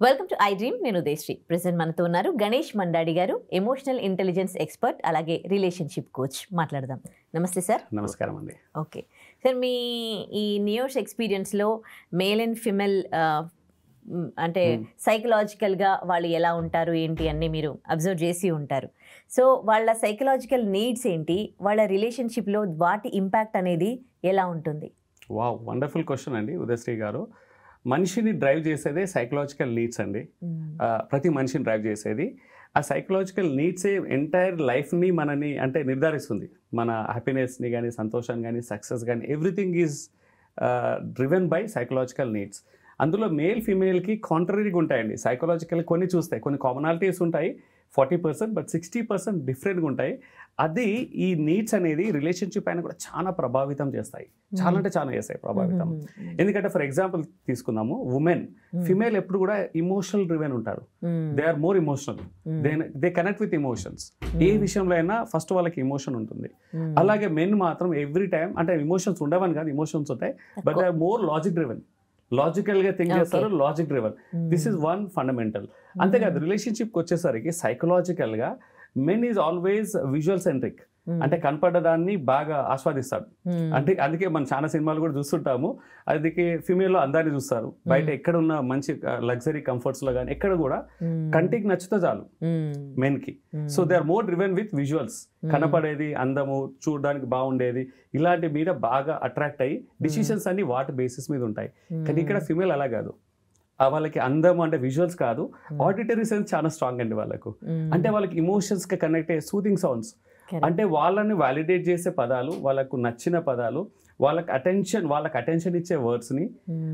Welcome to I dream. నేను Udayasri. Present మనతో ఉన్నారు గణేష్ మండాడి గారు, ఎమోషనల్ ఇంటెలిజెన్స్ ఎక్స్పర్ట్, అలాగే రిలేషన్షిప్ కోచ్. మాట్లాడదాం. నమస్తే సార్. నమస్కారం అండి. ఓకే సార్, మీ ఈ న్యూస్ ఎక్స్పీరియన్స్లో మేల్ అండ్ ఫిమేల్ అంటే సైకలాజికల్గా వాళ్ళు ఎలా ఉంటారు ఏంటి అన్నీ మీరు అబ్జర్వ్ చేసి ఉంటారు. సో వాళ్ళ సైకలాజికల్ నీడ్స్ ఏంటి, వాళ్ళ రిలేషన్షిప్లో వాటి ఇంపాక్ట్ అనేది ఎలా ఉంటుంది? వావ్, వండర్ఫుల్ క్వశ్చన్ అండి ఉదయశ్రీ గారు. మనిషిని డ్రైవ్ చేసేదే సైకలాజికల్ నీడ్స్ అండి. ప్రతి మనిషిని డ్రైవ్ చేసేది ఆ సైకలాజికల్ నీడ్సే ఎంటైర్ లైఫ్ని మనని అంటే నిర్ధారిస్తుంది. మన హ్యాపీనెస్ని కానీ, సంతోషాన్ని కానీ, సక్సెస్ కానీ, everything is driven by psychological needs. అందులో మేల్ ఫీమేల్కి కాంట్రరీగా ఉంటాయండి. సైకలాజికల్ కొన్ని చూస్తాయి, కొన్ని కామనాలిటీస్ ఉంటాయి 40%, బట్ 60% డిఫరెంట్గా ఉంటాయి. అది ఈ నీడ్స్ అనేది రిలేషన్షిప్ అయినా కూడా చాలా ప్రభావితం చేస్తాయి. చాలా అంటే చాలా చేస్తాయి ప్రభావితం. ఎందుకంటే ఫర్ ఎగ్జాంపుల్ తీసుకుందాము, ఉమెన్ ఫిమేల్ ఎప్పుడు కూడా ఇమోషనల్ డ్రివెన్ ఉంటారు. They are more emotional, they connect with emotions. ఏ విషయంలో అయినా ఫస్ట్ వాళ్ళకి ఇమోషన్ ఉంటుంది. అలాగే మెన్ మాత్రం ఎవ్రీ టైం అంటే ఇమోషన్స్ ఉండవని కాదు, ఇమోషన్స్ ఉంటాయి, but they are more logic driven. లాజికల్గా థింక్ చేస్తారు, logic driven. This is one fundamental. అంతేకాదు రిలేషన్షిప్కి వచ్చేసరికి సైకలాజికల్గా men is always visual centric, అంటే కనపడ్డదాన్ని బాగా ఆస్వాదిస్తాడు. అంటే అందుకే మనం చాలా సినిమాలు కూడా చూస్తుంటాము. అందుకే ఫిమేల్లో అందాన్ని చూస్తారు. బయట ఎక్కడ ఉన్న మంచి లగ్జరీ కంఫర్ట్స్లో కానీ ఎక్కడ కూడా కంటికి నచ్చితే చాలు మెన్కి. So they are more driven with visuals. కనపడేది, అందము, చూడడానికి బాగుండేది, ఇలాంటి మీద బాగా అట్రాక్ట్ అయ్యి డిసిషన్స్ అన్ని వాటి బేసిస్ మీద ఉంటాయి. కానీ ఇక్కడ ఫిమేల్ అలా కాదు. వాళ్ళకి అందం అంటే విజువల్స్ కాదు, ఆడిటరీ సెన్స్ చాలా స్ట్రాంగ్ అండి వాళ్ళకు. అంటే వాళ్ళకి ఇమోషన్స్కి కనెక్ట్ అయ్యే సూదింగ్ సౌండ్స్, అంటే వాళ్ళని వాలిడేట్ చేసే పదాలు, వాళ్ళకు నచ్చిన పదాలు, వాళ్ళకి అటెన్షన్ ఇచ్చే వర్డ్స్ని,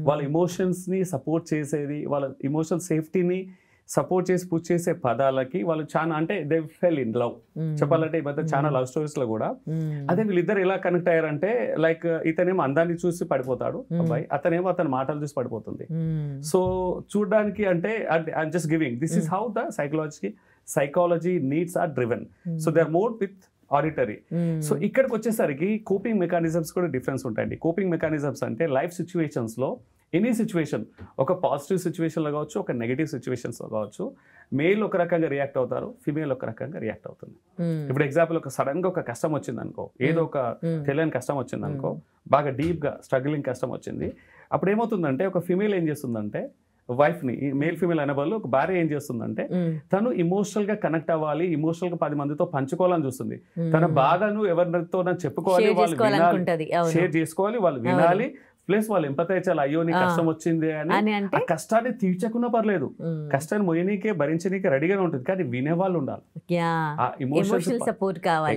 వాళ్ళ ఇమోషన్స్ని సపోర్ట్ చేసేది, వాళ్ళ ఇమోషనల్ సేఫ్టీని సపోర్ట్ చేసి పుష్ చేసే పదాలకి వాళ్ళు చాలా అంటే దే ఫెల్ ఇన్ లవ్. చెప్పాలంటే ఈ మధ్య చాలా లవ్ స్టోరీస్లో కూడా అదే వీళ్ళిద్దరు ఎలా కనెక్ట్ అయ్యారంటే, లైక్ ఇతనేమో అందాన్ని చూసి పడిపోతాడు అబ్బాయి, అతనేమో అతని మాటలు చూసి పడిపోతుంది. సో చూడడానికి అంటే I'm just giving this is how the psychology needs are driven. So they are more with auditory. So ఇక్కడికి వచ్చేసరికి కోపింగ్ మెకానిజమ్స్ కూడా డిఫరెన్స్ ఉంటాయండి. కోపింగ్ మెకానిజమ్స్ అంటే లైఫ్ సిచ్యువేషన్స్లో ఎనీ సిచ్యువేషన్, ఒక పాజిటివ్ సిచ్యువేషన్లో కావచ్చు, ఒక నెగిటివ్ సిచ్యువేషన్స్లో కావచ్చు, మేల్ ఒక రకంగా రియాక్ట్ అవుతారు, ఫిమేల్ ఒక రకంగా రియాక్ట్ అవుతుంది. ఇప్పుడు ఎగ్జాంపుల్, ఒక సడన్గా ఒక కష్టం వచ్చింది అనుకో, ఏదో ఒక తెలియని కష్టం వచ్చింది అనుకో, బాగా డీప్గా స్ట్రగ్లింగ్ కష్టం వచ్చింది. అప్పుడు ఏమవుతుందంటే ఒక ఫిమేల్ ఏం చేస్తుందంటే, వైఫ్ని, మేల్ ఫిమేల్ అనే వాళ్ళు ఒక భార్య ఏం చేస్తుందంటే, తను ఇమోషనల్గా కనెక్ట్ అవ్వాలి, ఇమోషనల్గా 10 మందితో పంచుకోవాలని చూస్తుంది. తన బాధను ఎవరితో చెప్పుకోవాలి, వాళ్ళు వినాలి, షేర్ చేసుకోవాలి, వాళ్ళు వినాలి, ప్లస్ వాళ్ళు ఎంపతైజ్ చేయాలి. అయ్యో నీ కష్టం వచ్చింది అని. ఆ కష్టాన్ని తీర్చకున్నా పర్లేదు, కష్టాన్ని మొయ్యనీకే భరించనీకే రెడీగానే ఉంటుంది, కానీ వినేవాళ్ళు ఉండాలి.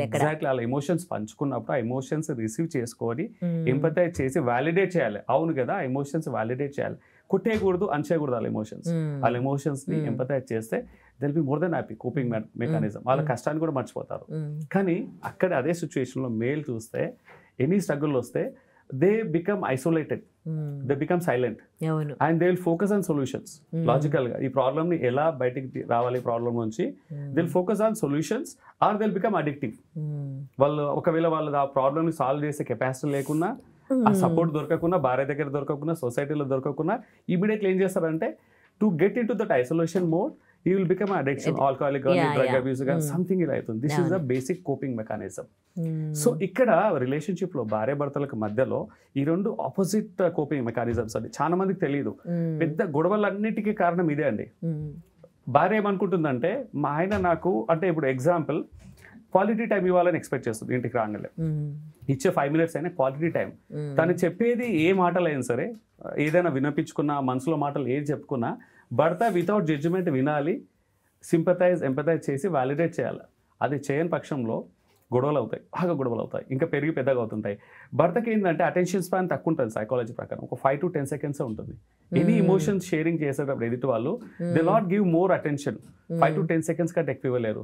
ఎగ్జాక్ట్లీ, అలా ఎమోషన్స్ పంచుకున్నప్పుడు ఆ ఎమోషన్స్ రిసీవ్ చేసుకొని ఎంపతైజ్ చేసి వ్యాలిడేట్ చేయాలి. అవును కదా, ఆ ఎమోషన్స్ వ్యాలిడేట్ చేయాలి, కొట్టేయకూడదు, అనిచేయకూడదు. వాళ్ళ ఎమోషన్స్ ని ఎంపతైజ్ చేస్తే they'll be more then happy. Coping mechanism, వాళ్ళ కష్టాన్ని కూడా మర్చిపోతారు. కానీ అక్కడ అదే సిచ్యువేషన్లో మేల్ చూస్తే ఎనీ స్ట్రగుల్ వస్తే they become isolated, they become silent, and they will focus on solutions. Logical ga ee problem ni ela bayatiki ravali problem nunchi they will focus on solutions, or they will become addictive. vallu okavela vallu aa problem ni solve chese capacity lekuna, ఆ support దొరకకుండా, భార్య దగ్గర దొరకకుండా, సొసైటీలో దొరకకుండా immediately ఏం చేస్తారంటే, to get in to that isolation mode you will become addiction, alcoholic or drug abuse ga something ila aitundi. This is the basic coping mechanism. So ఇక్కడ రిలేషన్షిప్ లో భార్య భర్తలకు మధ్యలో ఈ రెండు ఆపోజిట్ కోపింగ్ మెకానిజమ్స్ అని చాలా మందికి తెలియదు. పెద్ద గొడవలన్నిటికీ కారణం ఇదే అండి. భార్య ఏమనుకుంటుందంటే, మా ఆయన నాకు అంటే ఇప్పుడు ఎగ్జాంపుల్ క్వాలిటీ టైం ఇవ్వాలని ఎక్స్పెక్ట్ చేస్తుంది. ఇంటికి రాగానే ఇచ్చే 5 minutes అయినా క్వాలిటీ టైం. తను చెప్పేది ఏ మాటలు అయినా సరే, ఏదైనా వినిపించుకున్నా, మనసులో మాటలు ఏది చెప్పుకున్నా, భర్త వితౌట్ జడ్జిమెంట్ వినాలి, సింపథైజ్, ఎంపథైజ్ చేసి వ్యాలిడేట్ చేయాలి. అది చేయని పక్షంలో గొడవలు అవుతాయి, బాగా గొడవలు అవుతాయి, ఇంకా పెరిగి పెద్దగా అవుతుంటాయి. భర్తకి ఏంటంటే అటెన్షన్ స్పాన్ తక్కువ ఉంటుంది. సైకాలజీ ప్రకారం ఒక 5 to 10 seconds ఉంటుంది. ఎనీ ఇమోషన్స్ షేరింగ్ చేసేటప్పుడు ఎదుటి వాళ్ళు they not give more attention. 5 to 10 seconds కంటే ఎక్కువ ఇవ్వలేరు.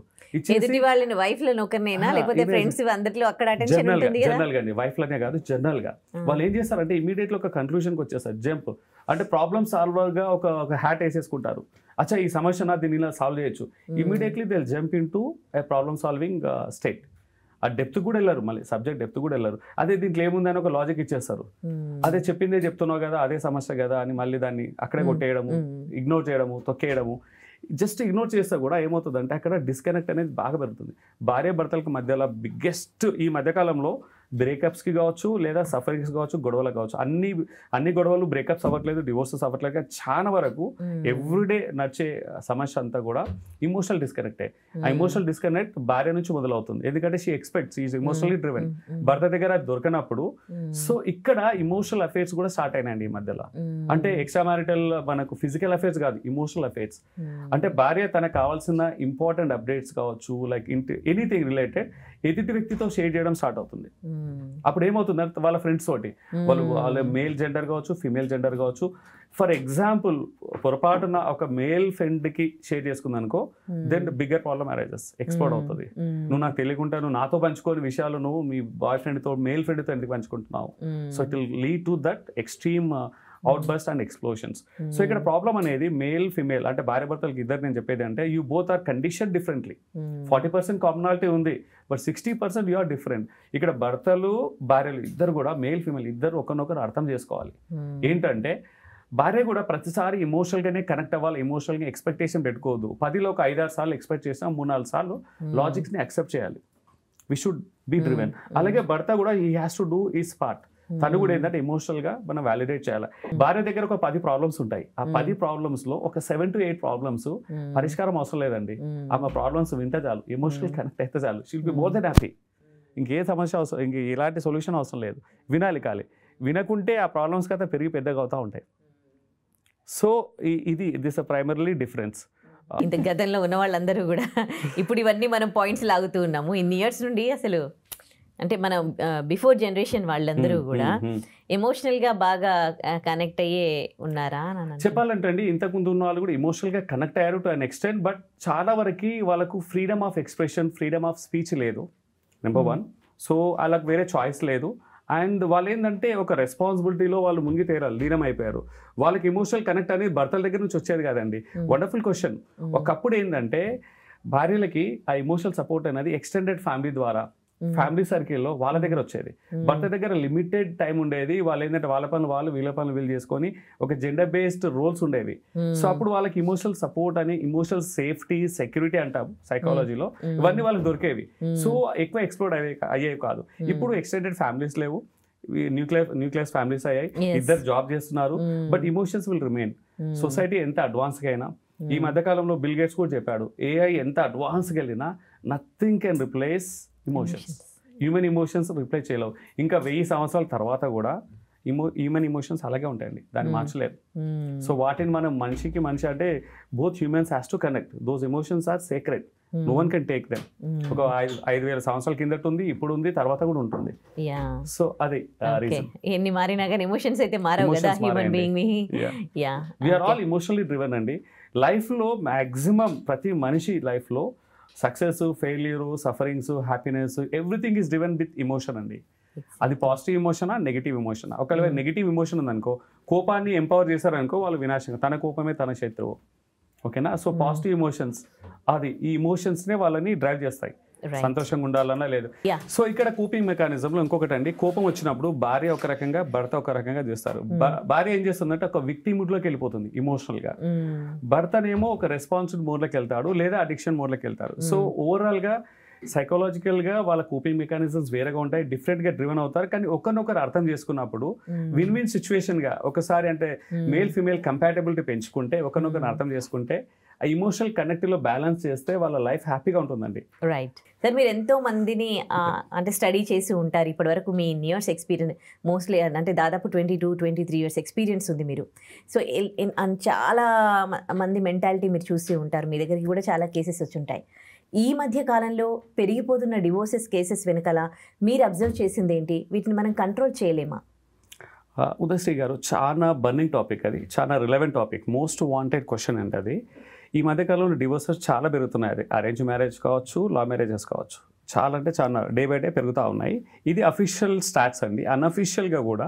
జనరల్ గా అండి, వైఫ్ లనే కాదు, జనరల్ గా వాళ్ళు ఏం చేస్తారంటే ఇమీడియట్ గా ఒక కన్క్లూజన్కి వచ్చేస్తారు. జంప్ అంటే ప్రాబ్లమ్ సాల్వర్ గా ఒక హ్యాట్ వేసేసుకుంటారు. అచ్చా ఈ సమస్య దీన్ని ఇలా సాల్వ్ చేయొచ్చు. Immediately they jump in to A problem solving state. ఆ డెప్త్ కూడా వెళ్ళారు, మళ్ళీ సబ్జెక్ట్ డెప్త్ కూడా వెళ్ళారు. అదే దీంట్లో ఏముందని ఒక లాజిక్ ఇచ్చేస్తారు. అదే చెప్పిందే చెప్తున్నావు కదా, అదే సమస్య కదా అని మళ్ళీ దాన్ని అక్కడే కొట్టేయడము, ఇగ్నోర్ చేయడము, తొక్కేయడము. జస్ట్ ఇగ్నోర్ చేస్తే కూడా ఏమవుతుందంటే అక్కడ డిస్కనెక్ట్ అనేది బాగా పెరుగుతుంది. భార్య భర్తలకు మధ్యలో బిగ్గెస్ట్ ఈ మధ్యకాలంలో బ్రేకప్స్కి కావచ్చు, లేదా సఫరింగ్స్ కావచ్చు, గొడవలు కావచ్చు, అన్ని గొడవలు బ్రేకప్స్ అవ్వట్లేదు, డివోర్సెస్ అవ్వట్లేదు, కానీ చాలా వరకు ఎవ్రీడే నడిచే సమస్య అంతా కూడా ఇమోషనల్ డిస్కనెక్టే. ఆ ఇమోషనల్ డిస్కనెక్ట్ భార్య నుంచి మొదలవుతుంది. ఎందుకంటే she expects, is emotionally driven. భర్త దగ్గర అది దొరకనప్పుడు సో ఇక్కడ ఇమోషనల్ అఫేర్స్ కూడా స్టార్ట్ అయినాయండి ఈ మధ్యలో. అంటే ఎక్స్ట్రా మ్యారిటల్ మనకు ఫిజికల్ అఫేర్స్ కాదు, ఇమోషనల్ అఫేర్స్. అంటే భార్య తనకు కావాల్సిన ఇంపార్టెంట్ అప్డేట్స్ కావచ్చు, లైక్ ఎనీథింగ్ రిలేటెడ్ ఎదుటి వ్యక్తితో షేర్ చేయడం స్టార్ట్ అవుతుంది. అప్పుడు ఏమవుతుందంటే వాళ్ళ ఫ్రెండ్స్ తోటి, వాళ్ళ మేల్ జెండర్ కావచ్చు, ఫీమేల్ జెండర్ కావచ్చు. ఫర్ ఎగ్జాంపుల్ పొరపాటున ఒక మేల్ ఫ్రెండ్కి షేర్ చేసుకుంది అనుకో, then bigger problem arises, explode అవుతుంది. నువ్వు నాకు తెలియకుండా నువ్వు నాతో పంచుకోని విషయాలు నువ్వు మీ బాయ్ ఫ్రెండ్తో, మేల్ ఫ్రెండ్తో ఎందుకు పంచుకుంటున్నావు? So it will lead to that extreme outburst and explosions. So ఇక్కడ ప్రాబ్లం అనేది మేల్ ఫిమేల్ అంటే భార్య భర్తలకు ఇద్దరు నేను చెప్పేది అంటే you both are condition differently. 40% commonality ఉంది, బట్ 60% యూ ఆర్ డిఫరెంట్. ఇక్కడ భర్తలు భార్యలు ఇద్దరు కూడా మేల్ ఫిమేల్ ఇద్దరు ఒకరినొకరు అర్థం చేసుకోవాలి. ఏంటంటే భార్య కూడా ప్రతిసారి ఇమోషనల్గానే కనెక్ట్ అవ్వాలి, ఎమోషనల్గా ఎక్స్పెక్టేషన్ పెట్టుకోవద్దు. 10లో ఒక 5-6 సార్లు ఎక్స్పెక్ట్ చేసినా 3-4 సార్లు లాజిక్స్ని యాక్సెప్ట్ చేయాలి. We should be driven. అలాగే భర్త కూడా he has to do his part. తను కూడా ఏంటంటే ఎమోషనల్గా మనం వ్యాలిడేట్ చేయాలి. భార్య దగ్గర ఒక 10 ప్రాబ్లమ్స్ ఉంటాయి. ఆ 10 ప్రాబ్లమ్స్లో ఒక 7 to 8 ప్రాబ్లమ్స్ పరిష్కారం అవసరం లేదండి. ఆమె ప్రాబ్లమ్స్ వింటే చాలు, ఎమోషనల్ కనెక్ట్ అయితే చాలు, she'll be more then happy. ఇంకే సమస్య అవసరం, ఇంక ఎలాంటి సొల్యూషన్ అవసరం లేదు. వినాలి కాలి, వినకుంటే ఆ ప్రాబ్లమ్స్ కదా పెరిగి పెద్దగా అవుతూ ఉంటాయి. So this primarily difference. ఇంత గతంలో ఉన్న వాళ్ళందరూ కూడా ఇప్పుడు ఇవన్నీ మనం పాయింట్స్ లాగుతూ ఉన్నాము. ఇన్ని ఇయర్స్ నుండి అసలు అంటే మన బిఫోర్ జనరేషన్ వాళ్ళందరూ కూడా ఎమోషనల్గా బాగా కనెక్ట్ అయ్యే ఉన్నారా అని చెప్పాలంటే అండి. ఇంతకుముందు ఉన్న వాళ్ళు కూడా ఎమోషనల్గా కనెక్ట్ అయ్యారు టు అన్ ఎక్స్టెంట్, బట్ చాలా వరకు వాళ్ళకు freedom of expression, freedom of speech లేదు, నెంబర్ 1. సో వాళ్ళకి వేరే చాయిస్ లేదు. అండ్ వాళ్ళు ఏంటంటే ఒక రెస్పాన్సిబిలిటీలో వాళ్ళు మునిగి తేరాలి, లీనం అయిపోయారు. వాళ్ళకి ఎమోషనల్ కనెక్ట్ అనేది భర్తల దగ్గర నుంచి వచ్చేది కాదండి. Wonderful question. ఒకప్పుడు ఏంటంటే భార్యలకి ఆ ఎమోషనల్ సపోర్ట్ అనేది ఎక్స్టెండెడ్ ఫ్యామిలీ ద్వారా, ఫ్యామిలీ సర్కిల్లో వాళ్ళ దగ్గర వచ్చేది. భర్త దగ్గర లిమిటెడ్ టైం ఉండేది. వాళ్ళు ఏంటంటే వాళ్ళ పనులు వాళ్ళు, వీళ్ళ పనులు వీళ్ళు చేసుకొని ఒక జెండర్ బేస్డ్ రోల్స్ ఉండేవి. సో అప్పుడు వాళ్ళకి ఇమోషనల్ సపోర్ట్ అని, ఇమోషనల్ సేఫ్టీ, సెక్యూరిటీ అంటాం సైకాలజీలో, ఇవన్నీ వాళ్ళకి దొరికేవి. సో ఎక్కువ ఎక్స్ప్లోర్ అయ్యేవి కాదు. ఇప్పుడు ఎక్స్టెండెడ్ ఫ్యామిలీస్ లేవు, న్యూక్లియస్ ఫ్యామిలీస్ అయ్యాయి, ఇద్దరు జాబ్ చేస్తున్నారు, but emotions will remain. Society ఎంత అడ్వాన్స్గా అయినా, ఈ మధ్యకాలంలో బిల్ గేట్స్ కూడా చెప్పాడు, ఏఐ ఎంత అడ్వాన్స్గా వెళ్ళినా nothing can replace emotions. Human emotions reply చేయలేవు. ఇంకా 1000 సంవత్సరాల తర్వాత కూడా హ్యూమన్ ఎమోషన్స్ అలాగే ఉంటాయండి, దాన్ని మార్చలేరు. సో వాటిని మనం మనిషికి మనిషి అంటే both humans has to connect. Those emotions are sacred, no one can take them. ఒక 5000 సంవత్సరాల కిందట ఉంది, ఇప్పుడు ఉంది, తర్వాత కూడా ఉంటుంది. సో అది రీజన్. ఎన్ని మారినా కానీ ఎమోషన్స్ అయితే మారవు కదా human being. We are all emotionally driven అండి. లైఫ్లో మ్యాక్సిమం ప్రతి మనిషి లైఫ్లో success, failure, sufferings, happiness, everything is driven with emotion అండి. అది పాజిటివ్ ఎమోషనా, నెగిటివ్ ఎమోషనా? ఒకవేళ నెగిటివ్ ఎమోషన్ ఉందనుకో, కోపాన్ని ఎంపవర్ చేశారనుకో వాళ్ళు వినాశంగా, తన కోపమే తన శత్రువు. ఓకేనా? సో పాజిటివ్ ఎమోషన్స్, అది ఈ ఎమోషన్స్నే వాళ్ళని డ్రైవ్ చేస్తాయి, సంతోషంగా ఉండాలన్నా లేదు. సో ఇక్కడ కోపింగ్ మెకానిజంలో ఇంకొకటి అండి, కోపం వచ్చినప్పుడు భార్య ఒక రకంగా, భర్త ఒక రకంగా చేస్తారు. భార్య ఏం చేస్తుందంటే ఒక విక్టిమ్ మూడ్లోకి వెళ్ళిపోతుంది ఎమోషనల్ గా, భర్తనేమో ఒక రెస్పాన్సిబుల్ మోడ్లోకి వెళ్తాడు, లేదా అడిక్షన్ మోడ్లోకి వెళ్తారు. సో ఓవరాల్ గా సైకలాజికల్గా వాళ్ళ కోపింగ్ మెకానిజమ్స్ వేరేగా ఉంటాయి, డిఫరెంట్గా డ్రివెన్ అవుతారు. కానీ ఒకరినొకరు అర్థం చేసుకున్నప్పుడు విన్ విన్ సిచ్యువేషన్గా ఒకసారి అంటే మేల్ ఫీమేల్ కంపాటబిలిటీ పెంచుకుంటే, ఒకరినొకరు అర్థం చేసుకుంటే, ఆ ఇమోషనల్ కనెక్టివ్లో బ్యాలెన్స్ చేస్తే వాళ్ళ లైఫ్ హ్యాపీగా ఉంటుందండి. రైట్ సార్, మీరు ఎంతో మందిని అంటే స్టడీ చేసి ఉంటారు ఇప్పటివరకు. మీ ఇయర్స్ ఎక్స్పీరియన్స్ మోస్ట్లీ అంటే దాదాపు 22-23 ఇయర్స్ ఎక్స్పీరియన్స్ ఉంది మీరు. సో చాలా మంది మెంటాలిటీ మీరు చూసి ఉంటారు, మీ దగ్గరికి కూడా చాలా కేసెస్ వచ్చి ఉంటాయి. ఈ మధ్య కాలంలో పెరిగిపోతున్న డివోర్సెస్ కేసెస్ వెనకాల మీరు అబ్జర్వ్ చేసింది ఏంటి? వీటిని మనం కంట్రోల్ చేయలేమా? ఉదయశ్రీ గారు, చాలా బర్నింగ్ టాపిక్, అది చాలా relevant topic, most wanted question అంటే అది. ఈ మధ్యకాలంలో డివోర్సెస్ చాలా పెరుగుతున్నాయి. అది అరేంజ్ మ్యారేజ్ కావచ్చు, లా మ్యారేజెస్ కావచ్చు, చాలా అంటే చాలా డే బై డే పెరుగుతూ ఉన్నాయి. ఇది అఫీషియల్ స్టాట్స్ అండి. అన్అఫీషియల్గా కూడా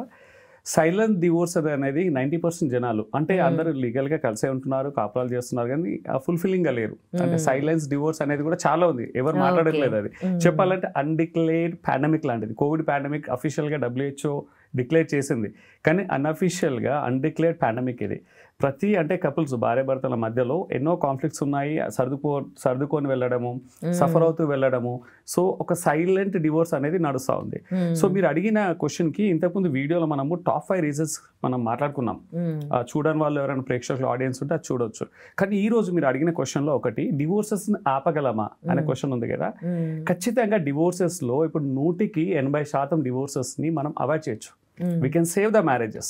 సైలెంట్ డివోర్స్ అనేది 90% జనాలు అంటే అందరూ లీగల్గా కలిసే ఉంటున్నారు, కాపురాలు చేస్తున్నారు, కానీ ఫుల్ఫిల్లింగ్గా లేరు. అంటే సైలెన్స్ డివోర్స్ అనేది కూడా చాలా ఉంది, ఎవరు మాట్లాడట్లేదు. అది చెప్పాలంటే అన్డిక్లేర్డ్ పాండమిక్ లాంటిది. కోవిడ్ పాండమిక్ అఫీషియల్గా WHO డిక్లేర్ చేసింది, కానీ అన్అఫీషియల్గా అన్డిక్లేర్డ్ పాండమిక్ ఇది. అంటే కపుల్స్ భార్య భర్తల మధ్యలో ఎన్నో కాన్ఫ్లిక్ట్స్ ఉన్నాయి, సర్దుకొని వెళ్ళడము, సఫర్ అవుతూ వెళ్ళడము. సో ఒక సైలెంట్ డివోర్స్ అనేది నడుస్తూ ఉంది. సో మీరు అడిగిన క్వశ్చన్కి ఇంతకుముందు వీడియోలో మనము టాప్ 5 రీజన్స్ మనం మాట్లాడుకున్నాం. చూడని వాళ్ళు ఎవరైనా ప్రేక్షకులు ఆడియన్స్ ఉంటే అది చూడొచ్చు. కానీ ఈ రోజు మీరు అడిగిన క్వశ్చన్లో ఒకటి, డివోర్సెస్ని ఆపగలమా అనే క్వశ్చన్ ఉంది కదా. ఖచ్చితంగా డివోర్సెస్లో ఇప్పుడు 100కి 80% డివోర్సెస్ని మనం అవాయిడ్ చేయొచ్చు. We can save the marriages.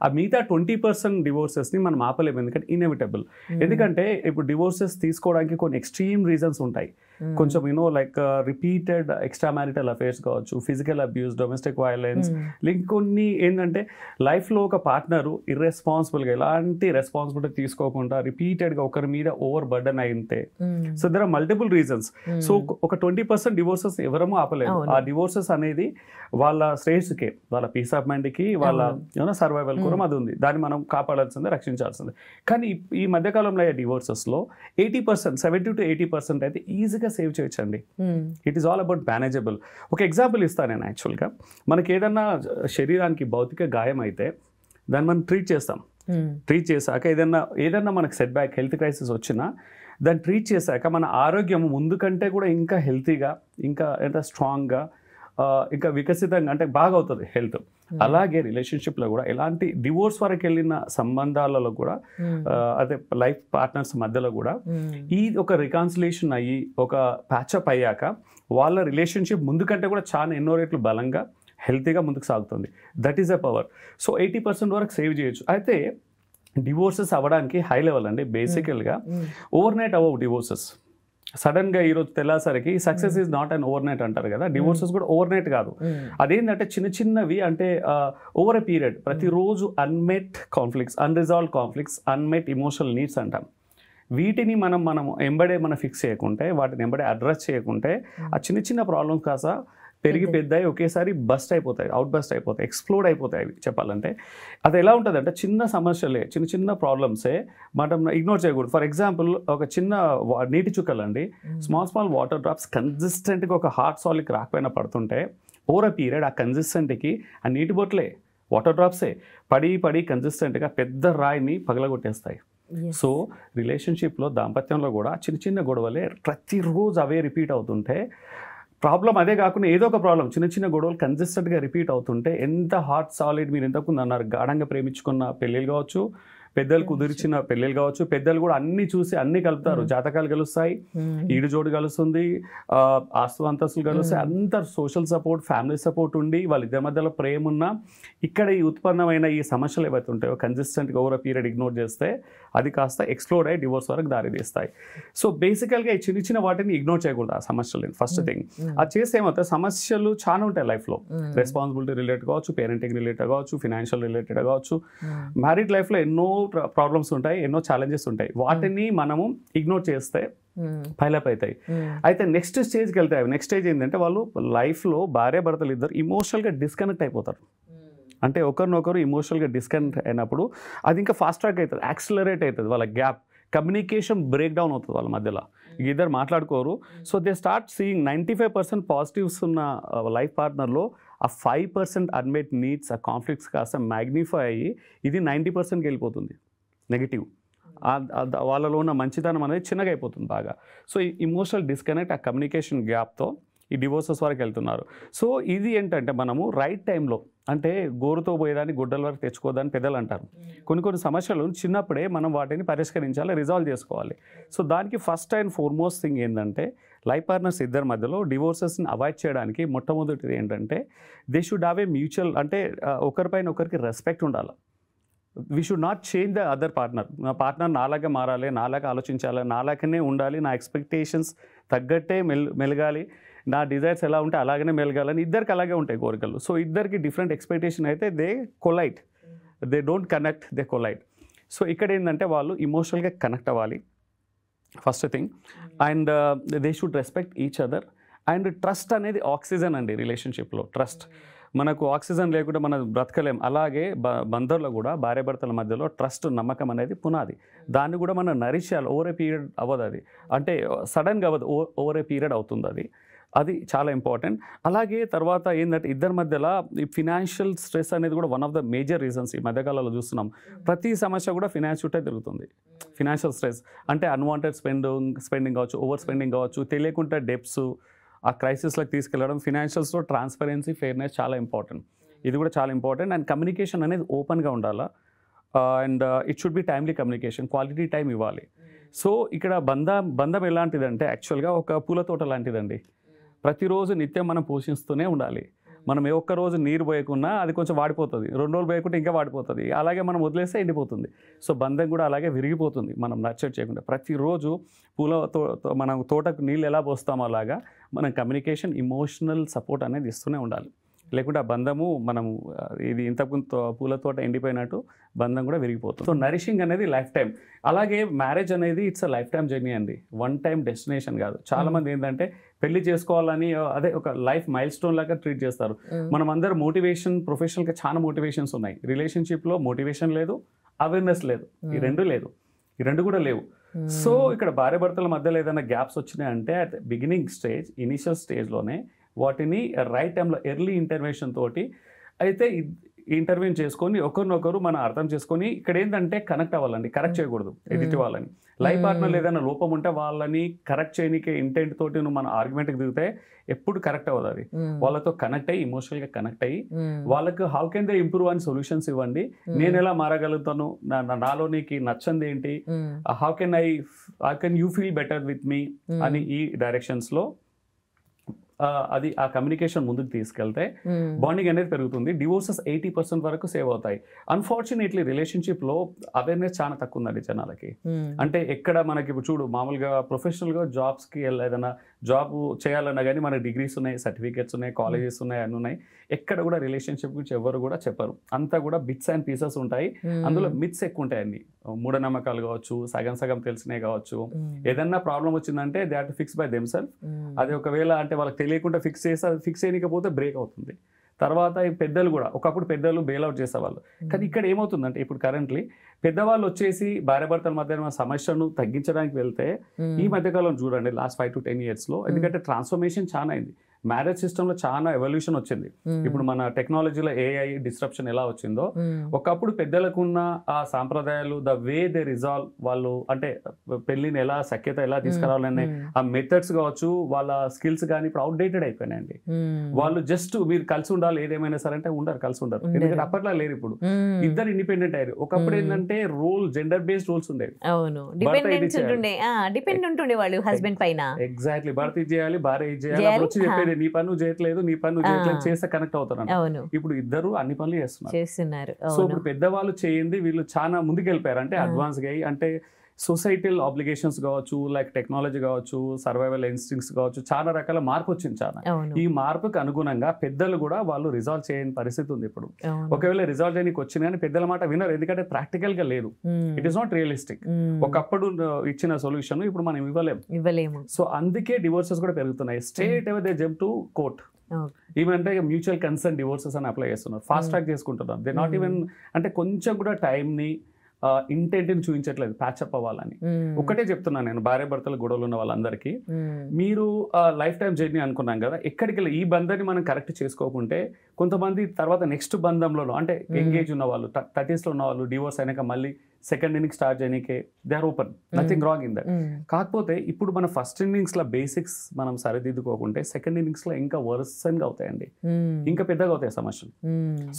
ఆ మిగతా 20% డివోర్సెస్ని మనం ఆపలేము, ఎందుకంటే ఇన్ఎవిటబుల్. ఎందుకంటే ఇప్పుడు డివోర్సెస్ తీసుకోవడానికి కొన్ని ఎక్స్ట్రీమ్ రీజన్స్ ఉంటాయి. కొంచెం like repeated extra marital affairs కావచ్చు, ఫిజికల్ అబ్యూస్, డొమెస్టిక్ వైలెన్స్, ఇంకొన్ని ఏంటంటే లైఫ్లో ఒక పార్ట్నరు ఇర్రెస్పాన్సిబుల్గా ఎలాంటి రెస్పాన్సిబిలిటీ తీసుకోకుండా రిపీటెడ్గా ఒకరి మీద ఓవర్ బర్డన్ అయి ఉంటే. So there are multiple reasons. So ఒక 20% డివోర్సెస్ ఎవరమూ ఆపలేము. ఆ డివోర్సెస్ అనేది వాళ్ళ శ్రేయస్సుకే, వాళ్ళ పీస్ ఆఫ్ మైండ్కి, వాళ్ళ సర్వైవల్ కూడా అది ఉంది. దాన్ని మనం కాపాడాల్సిందే, రక్షించాల్సిందే. కానీ ఈ మధ్యకాలంలో అయ్యే డివోర్సెస్లో 80%, 70 to 80% అయితే ఈజీగా సేవ్ చేయొచ్చండి. It is all about manageable. ఒక ఎగ్జాంపుల్ ఇస్తాను నేను. యాక్చువల్గా మనకి ఏదన్నా శరీరానికి భౌతిక గాయం అయితే దాన్ని మనం ట్రీట్ చేస్తాం. ట్రీట్ చేశాక ఏదన్నా మనకు సెట్ బ్యాక్, హెల్త్ క్రైసిస్ వచ్చినా దాన్ని ట్రీట్ చేశాక మన ఆరోగ్యం ముందు కంటే కూడా ఇంకా హెల్తీగా, ఇంకా ఎంత స్ట్రాంగ్గా, ఇంకా వికసితంగా, అంటే బాగా అవుతుంది హెల్త్. అలాగే రిలేషన్షిప్లో కూడా ఎలాంటి డివోర్స్ వరకు వెళ్ళిన సంబంధాలలో కూడా, అదే లైఫ్ పార్ట్నర్స్ మధ్యలో కూడా ఈ ఒక రికాన్సిలేషన్ అయ్యి ఒక ప్యాచప్ అయ్యాక వాళ్ళ రిలేషన్షిప్ ముందు కంటే కూడా చాలా ఎన్నో రెట్లు బలంగా, హెల్తీగా ముందుకు సాగుతుంది. That is a power. So 80% వరకు సేవ్ చేయొచ్చు. అయితే డివోర్సెస్ అవ్వడానికి హై లెవెల్ అండి. బేసికల్గా ఓవర్ నైట్ అవ్వవు డివోర్సెస్. సడన్గా ఈరోజు తెల్లాసరికి success is not and overnight అంటారు కదా. డివోర్సెస్ కూడా ఓవర్ నైట్ కాదు. అదేంటంటే చిన్నవి, అంటే ఓవర్ ఎ పీరియడ్. ప్రతిరోజు unmet conflicts, unresolve conflicts, unmet emotional needs అంటాం. వీటిని మనం ఫిక్స్ చేయకుంటే, వాటిని అడ్రస్ చేయకుంటే ఆ చిన్న ప్రాబ్లమ్స్ కాస్త పెరిగి పెద్దయి ఒకేసారి అవుట్ బస్ట్ అయిపోతాయి, ఎక్స్ప్లోడ్ అయిపోతాయి. అవి చెప్పాలంటే అది ఎలా ఉంటుందంటే చిన్న సమస్యలే, చిన్న ప్రాబ్లమ్సే మనం ఇగ్నోర్ చేయకూడదు. ఫర్ ఎగ్జాంపుల్ ఒక చిన్న నీటి చుక్కలండి, స్మాల్ వాటర్ డ్రాప్స్ కన్సిస్టెంట్గా ఒక హాట్ సాలిడ్ రాకపోయినా పడుతుంటే ఓవర్ అ పీరియడ్ ఆ కన్సిస్టెంట్కి ఆ నీటి బొట్లే, వాటర్ డ్రాప్సే పడి కన్సిస్టెంట్గా పెద్ద రాయిని పగలగొట్టేస్తాయి. సో రిలేషన్షిప్లో, దాంపత్యంలో కూడా చిన్న గొడవలే ప్రతిరోజు అవే రిపీట్ అవుతుంటే, ప్రాబ్లం అదే కాకుండా ఏదో ఒక ప్రాబ్లం, చిన్న గొడవలు కన్సిస్టెంట్గా రిపీట్ అవుతుంటే, ఎంత హాట్ సాలిడ్, మీరు ఎంతకుంది అన్నారు, గాఢంగా ప్రేమించుకున్న పెళ్ళిళ్ళు కావచ్చు, పెద్దలు కుదిర్చిన పెళ్ళిళ్ళు కావచ్చు, పెద్దలు కూడా అన్ని చూసి అన్ని కలుపుతారు. జాతకాలు కలుస్తాయి, ఈడు జోడు కలుస్తుంది, ఆస్తు అంతస్తులు కలుస్తాయి, అంత సోషల్ సపోర్ట్, ఫ్యామిలీ సపోర్ట్ ఉండి వాళ్ళిద్దరి మధ్యలో ప్రేమ ఉన్నా, ఇక్కడ ఈ ఉత్పన్నమైన ఈ సమస్యలు ఏవైతే ఉంటాయో కన్సిస్టెంట్గా ఓవర్ పీరియడ్ ఇగ్నోర్ చేస్తే అది కాస్త ఎక్స్ప్లోడ్ అయ్యి డివోర్స్ వరకు దారితీస్తాయి. సో బేసికల్గా ఈ చిన్న వాటిని ఇగ్నోర్ చేయకూడదు ఆ సమస్యలు. ఫస్ట్ థింగ్ అది చేస్తే ఏమవుతాయి, సమస్యలు చాలా ఉంటాయి లైఫ్లో. రెస్పాన్సిబిలిటీ రిలేటెడ్ కావచ్చు, పేరెంటింగ్ రిలేటెడ్ కావచ్చు, ఫినాన్షియల్ రిలేటెడ్ కావచ్చు. మ్యారీడ్ లైఫ్లో ఎన్నో ప్రాబ్లమ్స్ ఉంటాయి, ఎన్నో ఛాలెంజెస్ ఉంటాయి. వాటిని మనము ఇగ్నోర్ చేస్తే పైలప్ అవుతాయి. అయితే నెక్స్ట్ స్టేజ్కి వెళ్తాయి. నెక్స్ట్ స్టేజ్ ఏంటంటే వాళ్ళు లైఫ్లో భార్య భర్తలు ఇద్దరు ఇమోషనల్గా డిస్కనెక్ట్ అయిపోతారు. అంటే ఒకరినొకరు ఇమోషనల్గా డిస్కనెక్ట్ అయినప్పుడు అది ఇంకా ఫాస్ట్ ట్రాక్ అవుతుంది, యాక్సిలరేట్ అవుతుంది. వాళ్ళ గ్యాప్, కమ్యూనికేషన్ బ్రేక్ డౌన్ అవుతుంది వాళ్ళ మధ్యలో. ఇద్దరు మాట్లాడుకోరు. So they start seeing 95% positives ఉన్న లైఫ్ పార్ట్నర్లో ఆ 5% అన్మెట్ నీడ్స్, ఆ కాన్ఫ్లిక్ట్స్ కాస్త మ్యాగ్నిఫై అయ్యి ఇది 90%కి వెళ్ళిపోతుంది నెగిటివ్. వాళ్ళలో ఉన్న మంచితనం అనేది చిన్నగా అయిపోతుంది బాగా. సో ఈ ఇమోషనల్ డిస్కనెక్ట్, ఆ కమ్యూనికేషన్ గ్యాప్తో ఈ డివోర్సెస్ వరకు వెళ్తున్నారు. సో ఇది ఏంటంటే మనము రైట్ టైంలో, అంటే గోరుతో పోయేదాన్ని గుడ్డల వరకు తెచ్చుకోదని పెద్దలు అంటారు. కొన్ని సమస్యలు చిన్నప్పుడే మనం వాటిని పరిష్కరించాలి, రిజాల్వ్ చేసుకోవాలి. సో దానికి ఫస్ట్ అండ్ ఫార్మోస్ట్ థింగ్ ఏంటంటే లైఫ్ పార్ట్నర్స్ ఇద్దరి మధ్యలో డివోర్సెస్ని అవాయిడ్ చేయడానికి మొట్టమొదటిది ఏంటంటే they should have a mutual, అంటే ఒకరిపైన ఒకరికి రెస్పెక్ట్ ఉండాలి. We should not change the other partner. నా పార్ట్నర్ నాలాగే మారాలి, నాలాగా ఆలోచించాలి, నాలాగనే ఉండాలి, నా ఎక్స్పెక్టేషన్స్ తగ్గట్టే మెలగాలి, నా డిజైర్స్ ఎలా ఉంటే అలాగనే మెలగాలని. ఇద్దరికి అలాగే ఉంటాయి కోరికలు. సో ఇద్దరికి డిఫరెంట్ ఎక్స్పెక్టేషన్ అయితే they collide, they don't connect, they collide. So ఇక్కడ ఏంటంటే వాళ్ళు ఇమోషనల్గా కనెక్ట్ అవ్వాలి first thing. And they should respect each other. And trust అనేది ఆక్సిజన్ అండి రిలేషన్షిప్లో. ట్రస్ట్ మనకు ఆక్సిజన్ లేకుండా మనం బ్రతకలేం. అలాగే బంధంలో కూడా భార్యాభర్తల మధ్యలో ట్రస్ట్, నమ్మకం అనేది పునాది. దాన్ని కూడా మనం నరిష్ చేయాలి. ఓవర్ ఏ పీరియడ్ అవ్వదు అది, అంటే సడన్గా అవ్వదు, ఓవర్ ఏ పీరియడ్ అవుతుంది అది. అది చాలా ఇంపార్టెంట్. అలాగే తర్వాత ఏంటంటే ఇద్దరి మధ్యలో ఈ ఫినాన్షియల్ స్ట్రెస్ అనేది కూడా one of the major reasons ఈ మధ్యకాలంలో చూస్తున్నాం. ప్రతి సమస్య కూడా ఫినాన్స్ చుట్టే తిరుగుతుంది. ఫినాన్షియల్ స్ట్రెస్ అంటే అన్వాంటెడ్ స్పెండింగ్ కావచ్చు, ఓవర్ స్పెండింగ్ కావచ్చు, తెలియకుండా డెప్స్ ఆ క్రైసిస్లకు తీసుకెళ్ళడం. ఫినాన్షియల్స్లో ట్రాన్స్పరెన్సీ, ఫెయిర్నెస్ చాలా ఇంపార్టెంట్. ఇది కూడా చాలా ఇంపార్టెంట్. అండ్ కమ్యూనికేషన్ అనేది ఓపెన్గా ఉండాలా. And it should be timely communication, quality time ఇవ్వాలి. సో ఇక్కడ బంధం ఎలాంటిదంటే యాక్చువల్గా ఒక పూల తోట లాంటిదండి. ప్రతిరోజు నిత్యం మనం పోషిస్తూనే ఉండాలి. మనం ఏ ఒక్క రోజు నీరు పోయకున్నా అది కొంచెం వాడిపోతుంది, 2 రోజులు పోయకుంటే ఇంకా వాడిపోతుంది. అలాగే మనం వదిలేస్తే ఎండిపోతుంది. సో బంధం కూడా అలాగే విరిగిపోతుంది మనం నర్చర్ చేయకుండా. ప్రతిరోజు మనం తోటకు నీళ్ళు ఎలా పోస్తామో అలాగా మనం కమ్యూనికేషన్, ఇమోషనల్ సపోర్ట్ అనేది ఇస్తూనే ఉండాలి. లేకుంటే ఆ బంధము మనము ఇది ఇంతకు పూల తోట ఎండిపోయినట్టు బంధం కూడా విరిగిపోతుంది. సో నరిషింగ్ అనేది లైఫ్ టైం. అలాగే మ్యారేజ్ అనేది it's a life time journey అండి, వన్ టైం డెస్టినేషన్ కాదు. చాలామంది ఏంటంటే పెళ్లి చేసుకోవాలని అదే ఒక లైఫ్ మైల్ స్టోన్ లాగా ట్రీట్ చేస్తారు. మనం అందరూ మోటివేషన్, ప్రొఫెషనల్గా చాలా మోటివేషన్స్ ఉన్నాయి. రిలేషన్షిప్లో మోటివేషన్ లేదు, అవేర్నెస్ లేదు, ఈ రెండు కూడా లేవు. సో ఇక్కడ భార్యాభర్తల మధ్యలో ఏదైనా గ్యాప్స్ వచ్చినాయంటే అట్ బిగినింగ్ స్టేజ్, ఇనిషియల్ స్టేజ్లోనే వాటిని రైట్ టైంలో ఎర్లీ ఇంటర్వెన్షన్ తోటి అయితే ఇంటర్వ్యూన్ చేసుకొని ఒకరినొకరు మనం అర్థం చేసుకొని ఇక్కడ ఏంటంటే కనెక్ట్ అవ్వాలండి, కరెక్ట్ చేయకూడదు ఎదుటి వాళ్ళని. లైఫ్ పార్ట్నర్లో ఏదైనా లోపం ఉంటే వాళ్ళని కరెక్ట్ చేయడానికి ఇంటెంట్ తోటి నువ్వు మన ఆర్గ్యుమెంట్కి దిగితే ఎప్పుడు కరెక్ట్ అవ్వదు. అది వాళ్ళతో కనెక్ట్ అయ్యి, ఇమోషనల్గా కనెక్ట్ అయ్యి వాళ్ళకు హౌ కెన్ దే ఇంప్రూవ్ అని సొల్యూషన్స్ ఇవ్వండి. నేను ఎలా మారగలుగుతాను, నాలో నీకు నచ్చంది ఏంటి, how can you feel better with me అని ఈ డైరెక్షన్స్లో అది ఆ కమ్యూనికేషన్ ముందుకు తీసుకెళ్తే బాండింగ్ అనేది పెరుగుతుంది. డివోర్సెస్ 80% వరకు సేవ్ అవుతాయి. అన్ఫార్చునేట్లీ రిలేషన్షిప్లో అవేర్నెస్ చాలా తక్కువ ఉందండి జనాలకి. అంటే ఎక్కడ మనకి ఇప్పుడు చూడు, మామూలుగా ప్రొఫెషనల్గా జాబ్స్కి ఏదైనా జాబ్ చేయాలన్నా కానీ మనకి డిగ్రీస్ ఉన్నాయి, సర్టిఫికేట్స్ ఉన్నాయి, కాలేజెస్ ఉన్నాయి, అన్నీ ఉన్నాయి. ఎక్కడ కూడా రిలేషన్షిప్ గురించి ఎవరు కూడా చెప్పరు. అంతా కూడా బిట్స్ అండ్ పీసెస్ ఉంటాయి. అందులో మిత్స్ ఎక్కువ ఉంటాయి. అన్ని మూఢనమ్మకాలు కావచ్చు, సగం తెలిసినవి కావచ్చు. ఏదన్నా ప్రాబ్లం వచ్చిందంటే they have to fix by themself. అది ఒకవేళ అంటే వాళ్ళకి తెలియకుండా ఫిక్స్ చేయకపోతే బ్రేక్ అవుతుంది. తర్వాత ఈ పెద్దలు కూడా ఒకప్పుడు పెద్దలు బెయిల్అవుట్ చేసేవాళ్ళు. కానీ ఇక్కడ ఏమవుతుందంటే ఇప్పుడు కరెంట్లీ పెద్దవాళ్ళు వచ్చేసి భార్యాభర్తల మధ్య సమస్యను తగ్గించడానికి వెళ్తే ఈ మధ్యకాలం చూడండి లాస్ట్ 5 to 10 yearsలో, ఎందుకంటే ట్రాన్స్ఫర్మేషన్ చాలా అయింది. మ్యారేజ్ సిస్టంలో చాలా ఎవల్యూషన్ వచ్చింది. ఇప్పుడు మన టెక్నాలజీలో AI డిస్ట్రప్షన్ ఎలా వచ్చిందో, ఒకప్పుడు పెద్దలకు ఉన్న ఆ సాంప్రదాయాలు, ద వే దే రిజాల్వ్, వాళ్ళు అంటే పెళ్లిని ఎలా సఖ్యత ఎలా తీసుకురావాలనే ఆ మెథడ్స్ కావచ్చు, వాళ్ళ స్కిల్స్ కానీ ఇప్పుడు అవుట్డేటెడ్ అయిపోయినాయండి. వాళ్ళు జస్ట్ మీరు కలిసి ఉండాలి ఏదేమైనా సరే అంటే కలిసి ఉండరు. ఎందుకంటే అప్పట్లో లేరు. ఇప్పుడు ఇద్దరు ఇండిపెండెంట్ అయ్యారు. ఒకప్పుడు ఏంటంటే జెండర్ బేస్డ్ రూల్స్ ఉండేవి. ఎగ్జాక్ట్లీ, భర్త ఇది చేయాలి, భార్య ఇది చేయాలి, వచ్చి చెప్పేది నీ పనులు చేయట్లేదు, నీ పనులు చేయట్లేదు, చేస్తే కనెక్ట్ అవుతారు. ఇప్పుడు ఇద్దరు అన్ని పనులు చేస్తున్నారు. సో ఇప్పుడు పెద్దవాళ్ళు చేయండి, వీళ్ళు చాలా ముందుకు వెళ్ళిపోయారు. అంటే అడ్వాన్స్ గా, అంటే సొసైటల్ ఆబ్లిగేషన్స్ కావచ్చు, లైక్ టెక్నాలజీ కావచ్చు, సర్వైవల్ ఇన్స్టింక్ట్స్ కావచ్చు, చాలా రకాల మార్పు వచ్చింది. చాలా ఈ మార్పుకు అనుగుణంగా పెద్దలు కూడా వాళ్ళు రిజాల్వ్ చేయని పరిస్థితి ఉంది ఇప్పుడు. ఒకవేళ రిజాల్వ్ చేయడానికి వచ్చింది కానీ పెద్దల మాట వినరు, ఎందుకంటే ప్రాక్టికల్ గా లేదు. It is not realistic. ఒకప్పుడు ఇచ్చిన సొల్యూషన్ ఇప్పుడు మనం ఇవ్వలేము. సో అందుకే డివోర్సెస్ కూడా పెరుగుతున్నాయి. Straight away they jump to court. Even అంటే మ్యూచువల్ కన్సెంట్ డివోర్సెస్ అని అప్లై చేస్తున్నారు, ఫాస్ట్ ట్రాక్ చేసుకుంటున్నారు. దే నాట్ ఈవెన్ అంటే కొంచెం కూడా టైంని ఇంటెంట్ని చూపించట్లేదు ప్యాచప్ అవ్వాలని. ఒకటే చెప్తున్నాను నేను భార్యాభర్తల గొడవలు ఉన్న వాళ్ళందరికీ, మీరు లైఫ్ టైం జర్నీ అనుకున్నాం కదా, ఎక్కడికి వెళ్ళి ఈ బంధాన్ని మనం కరెక్ట్ చేసుకోకుంటే కొంతమంది తర్వాత నెక్స్ట్ బంధంలో అంటే ఎంగేజ్ ఉన్న వాళ్ళు 30s లో ఉన్న వాళ్ళు డివోర్స్ అయినాక మళ్ళీ సెకండ్ ఇన్నింగ్ స్టార్ట్ చేయడానికి they are open, nothing wrong in that. కాకపోతే ఇప్పుడు మన ఫస్ట్ ఇన్నింగ్స్లో బేసిక్స్ మనం సరిదిద్దుకోకుంటే సెకండ్ ఇన్నింగ్స్లో ఇంకా వర్సన్గా అవుతాయండి, ఇంకా పెద్దగా అవుతాయి సమస్యలు.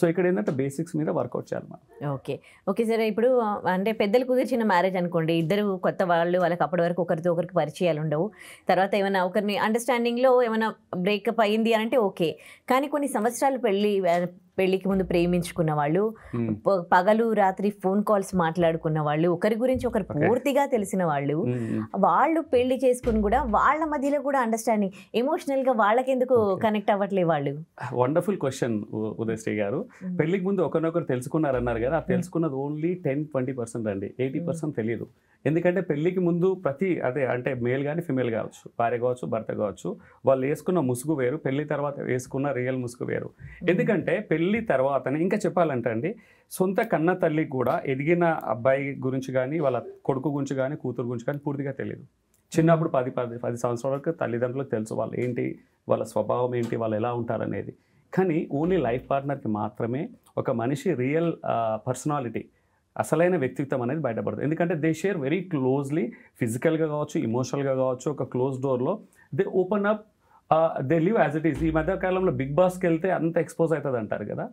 సో ఇక్కడ ఏంటంటే బేసిక్స్ మీద వర్కౌట్ చేయాలి మనం. ఓకే సరే, ఇప్పుడు అంటే పెద్దలు కుదిర్చిన మ్యారేజ్ అనుకోండి, ఇద్దరు కొత్త వాళ్ళు, వాళ్ళకి అప్పటి వరకు ఒకరితో ఒకరికి పరిచయాలు ఉండవు. తర్వాత ఏమైనా ఒకరిని అండర్స్టాండింగ్లో ఏమైనా బ్రేకప్ అయ్యింది అని అంటే ఓకే, కానీ కొన్ని సంవత్సరాలు పెళ్లికి ముందు ప్రేమించుకున్న వాళ్ళు, పగలు రాత్రి ఫోన్ కాల్స్ మాట్లాడుకున్న వాళ్ళు, ఒకరి గురించి ఒకరు పూర్తిగా తెలిసిన వాళ్ళు, వాళ్ళు పెళ్లి చేసుకుని కూడా వాళ్ళ మధ్యలో కూడా అండర్స్టాండింగ్, ఎమోషనల్గా వాళ్ళకెందుకు కనెక్ట్ అవ్వట్లే వాళ్ళు? వండర్ఫుల్ క్వశ్చన్ ఉదయశ్రీ గారు. పెళ్లికి ముందు ఒకరినొకరు తెలుసుకున్నారన్నారు కదా, తెలుసుకున్నది ఓన్లీ 10-20% అండి. 80% తెలియదు. ఎందుకంటే పెళ్లికి ముందు అంటే మేల్ కానీ ఫిమేల్ కావచ్చు, భార్య కావచ్చు, భర్త కావచ్చు, వాళ్ళు వేసుకున్న ముసుగు వేరు, పెళ్లి తర్వాత వేసుకున్న రియల్ ముసుగు వేరు. ఎందుకంటే పెళ్లి తర్వాతనే ఇంకా చెప్పాలంటే అండి, సొంత కన్న తల్లి కూడా ఎదిగిన అబ్బాయి గురించి కానీ వాళ్ళ కొడుకు గురించి కానీ కూతురు గురించి కానీ పూర్తిగా తెలియదు. చిన్నప్పుడు 10 సంవత్సరాల వరకు తల్లిదండ్రులకు తెలుసు వాళ్ళు ఏంటి, వాళ్ళ స్వభావం ఏంటి, వాళ్ళు ఎలా ఉంటారనేది. కానీ ఓన్లీ లైఫ్ పార్ట్నర్కి మాత్రమే ఒక మనిషి రియల్ పర్సనాలిటీ, అసలైన వ్యక్తిత్వం అనేది బయటపడుతుంది. ఎందుకంటే దే షేర్ వెరీ క్లోజ్లీ, ఫిజికల్గా కావచ్చు, ఇమోషనల్గా కావచ్చు. ఒక క్లోజ్ డోర్లో they open up, they live as it is. ఈ మధ్య కాలంలో బిగ్ బాస్కి వెళ్తే అంత ఎక్స్పోజ్ అవుతుంది అంటారు కదా.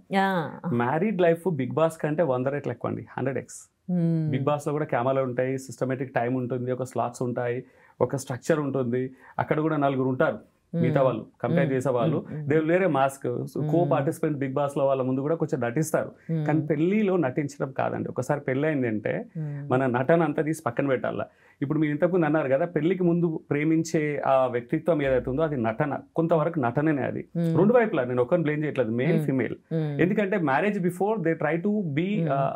మ్యారీడ్ లైఫ్ బిగ్ బాస్ కంటే 100 రెట్లు ఎక్కువ అండి, 100x. బిగ్ బాస్లో కూడా కెమెరాలు ఉంటాయి, సిస్టమేటిక్ టైం ఉంటుంది, ఒక స్లాట్స్ ఉంటాయి, ఒక స్ట్రక్చర్ ఉంటుంది. అక్కడ కూడా 4 ఉంటారు మిగతా వాళ్ళు, కంపేర్ చేసే వాళ్ళు. They will wear a mask. Co participant Bigg Boss లో వాళ్ళ ముందు కూడా కొంచెం నటిస్తారు, కానీ పెళ్లిలో నటించడం కాదండి. ఒకసారి పెళ్లి అయిందంటే మన నటన అంతా తీసి పక్కన పెట్టాల. ఇప్పుడు మీరు ఇంతకుముందు అన్నారు కదా, పెళ్లికి ముందు ప్రేమించే ఆ వ్యక్తిత్వం ఏదైతే ఉందో అది నటన, కొంతవరకు నటననే అది. రెండు వైపులా, నేను ఒకరిని బ్లేమ్ చేయట్లేదు, మేల్ ఫిమేల్. ఎందుకంటే marriage before they try to be,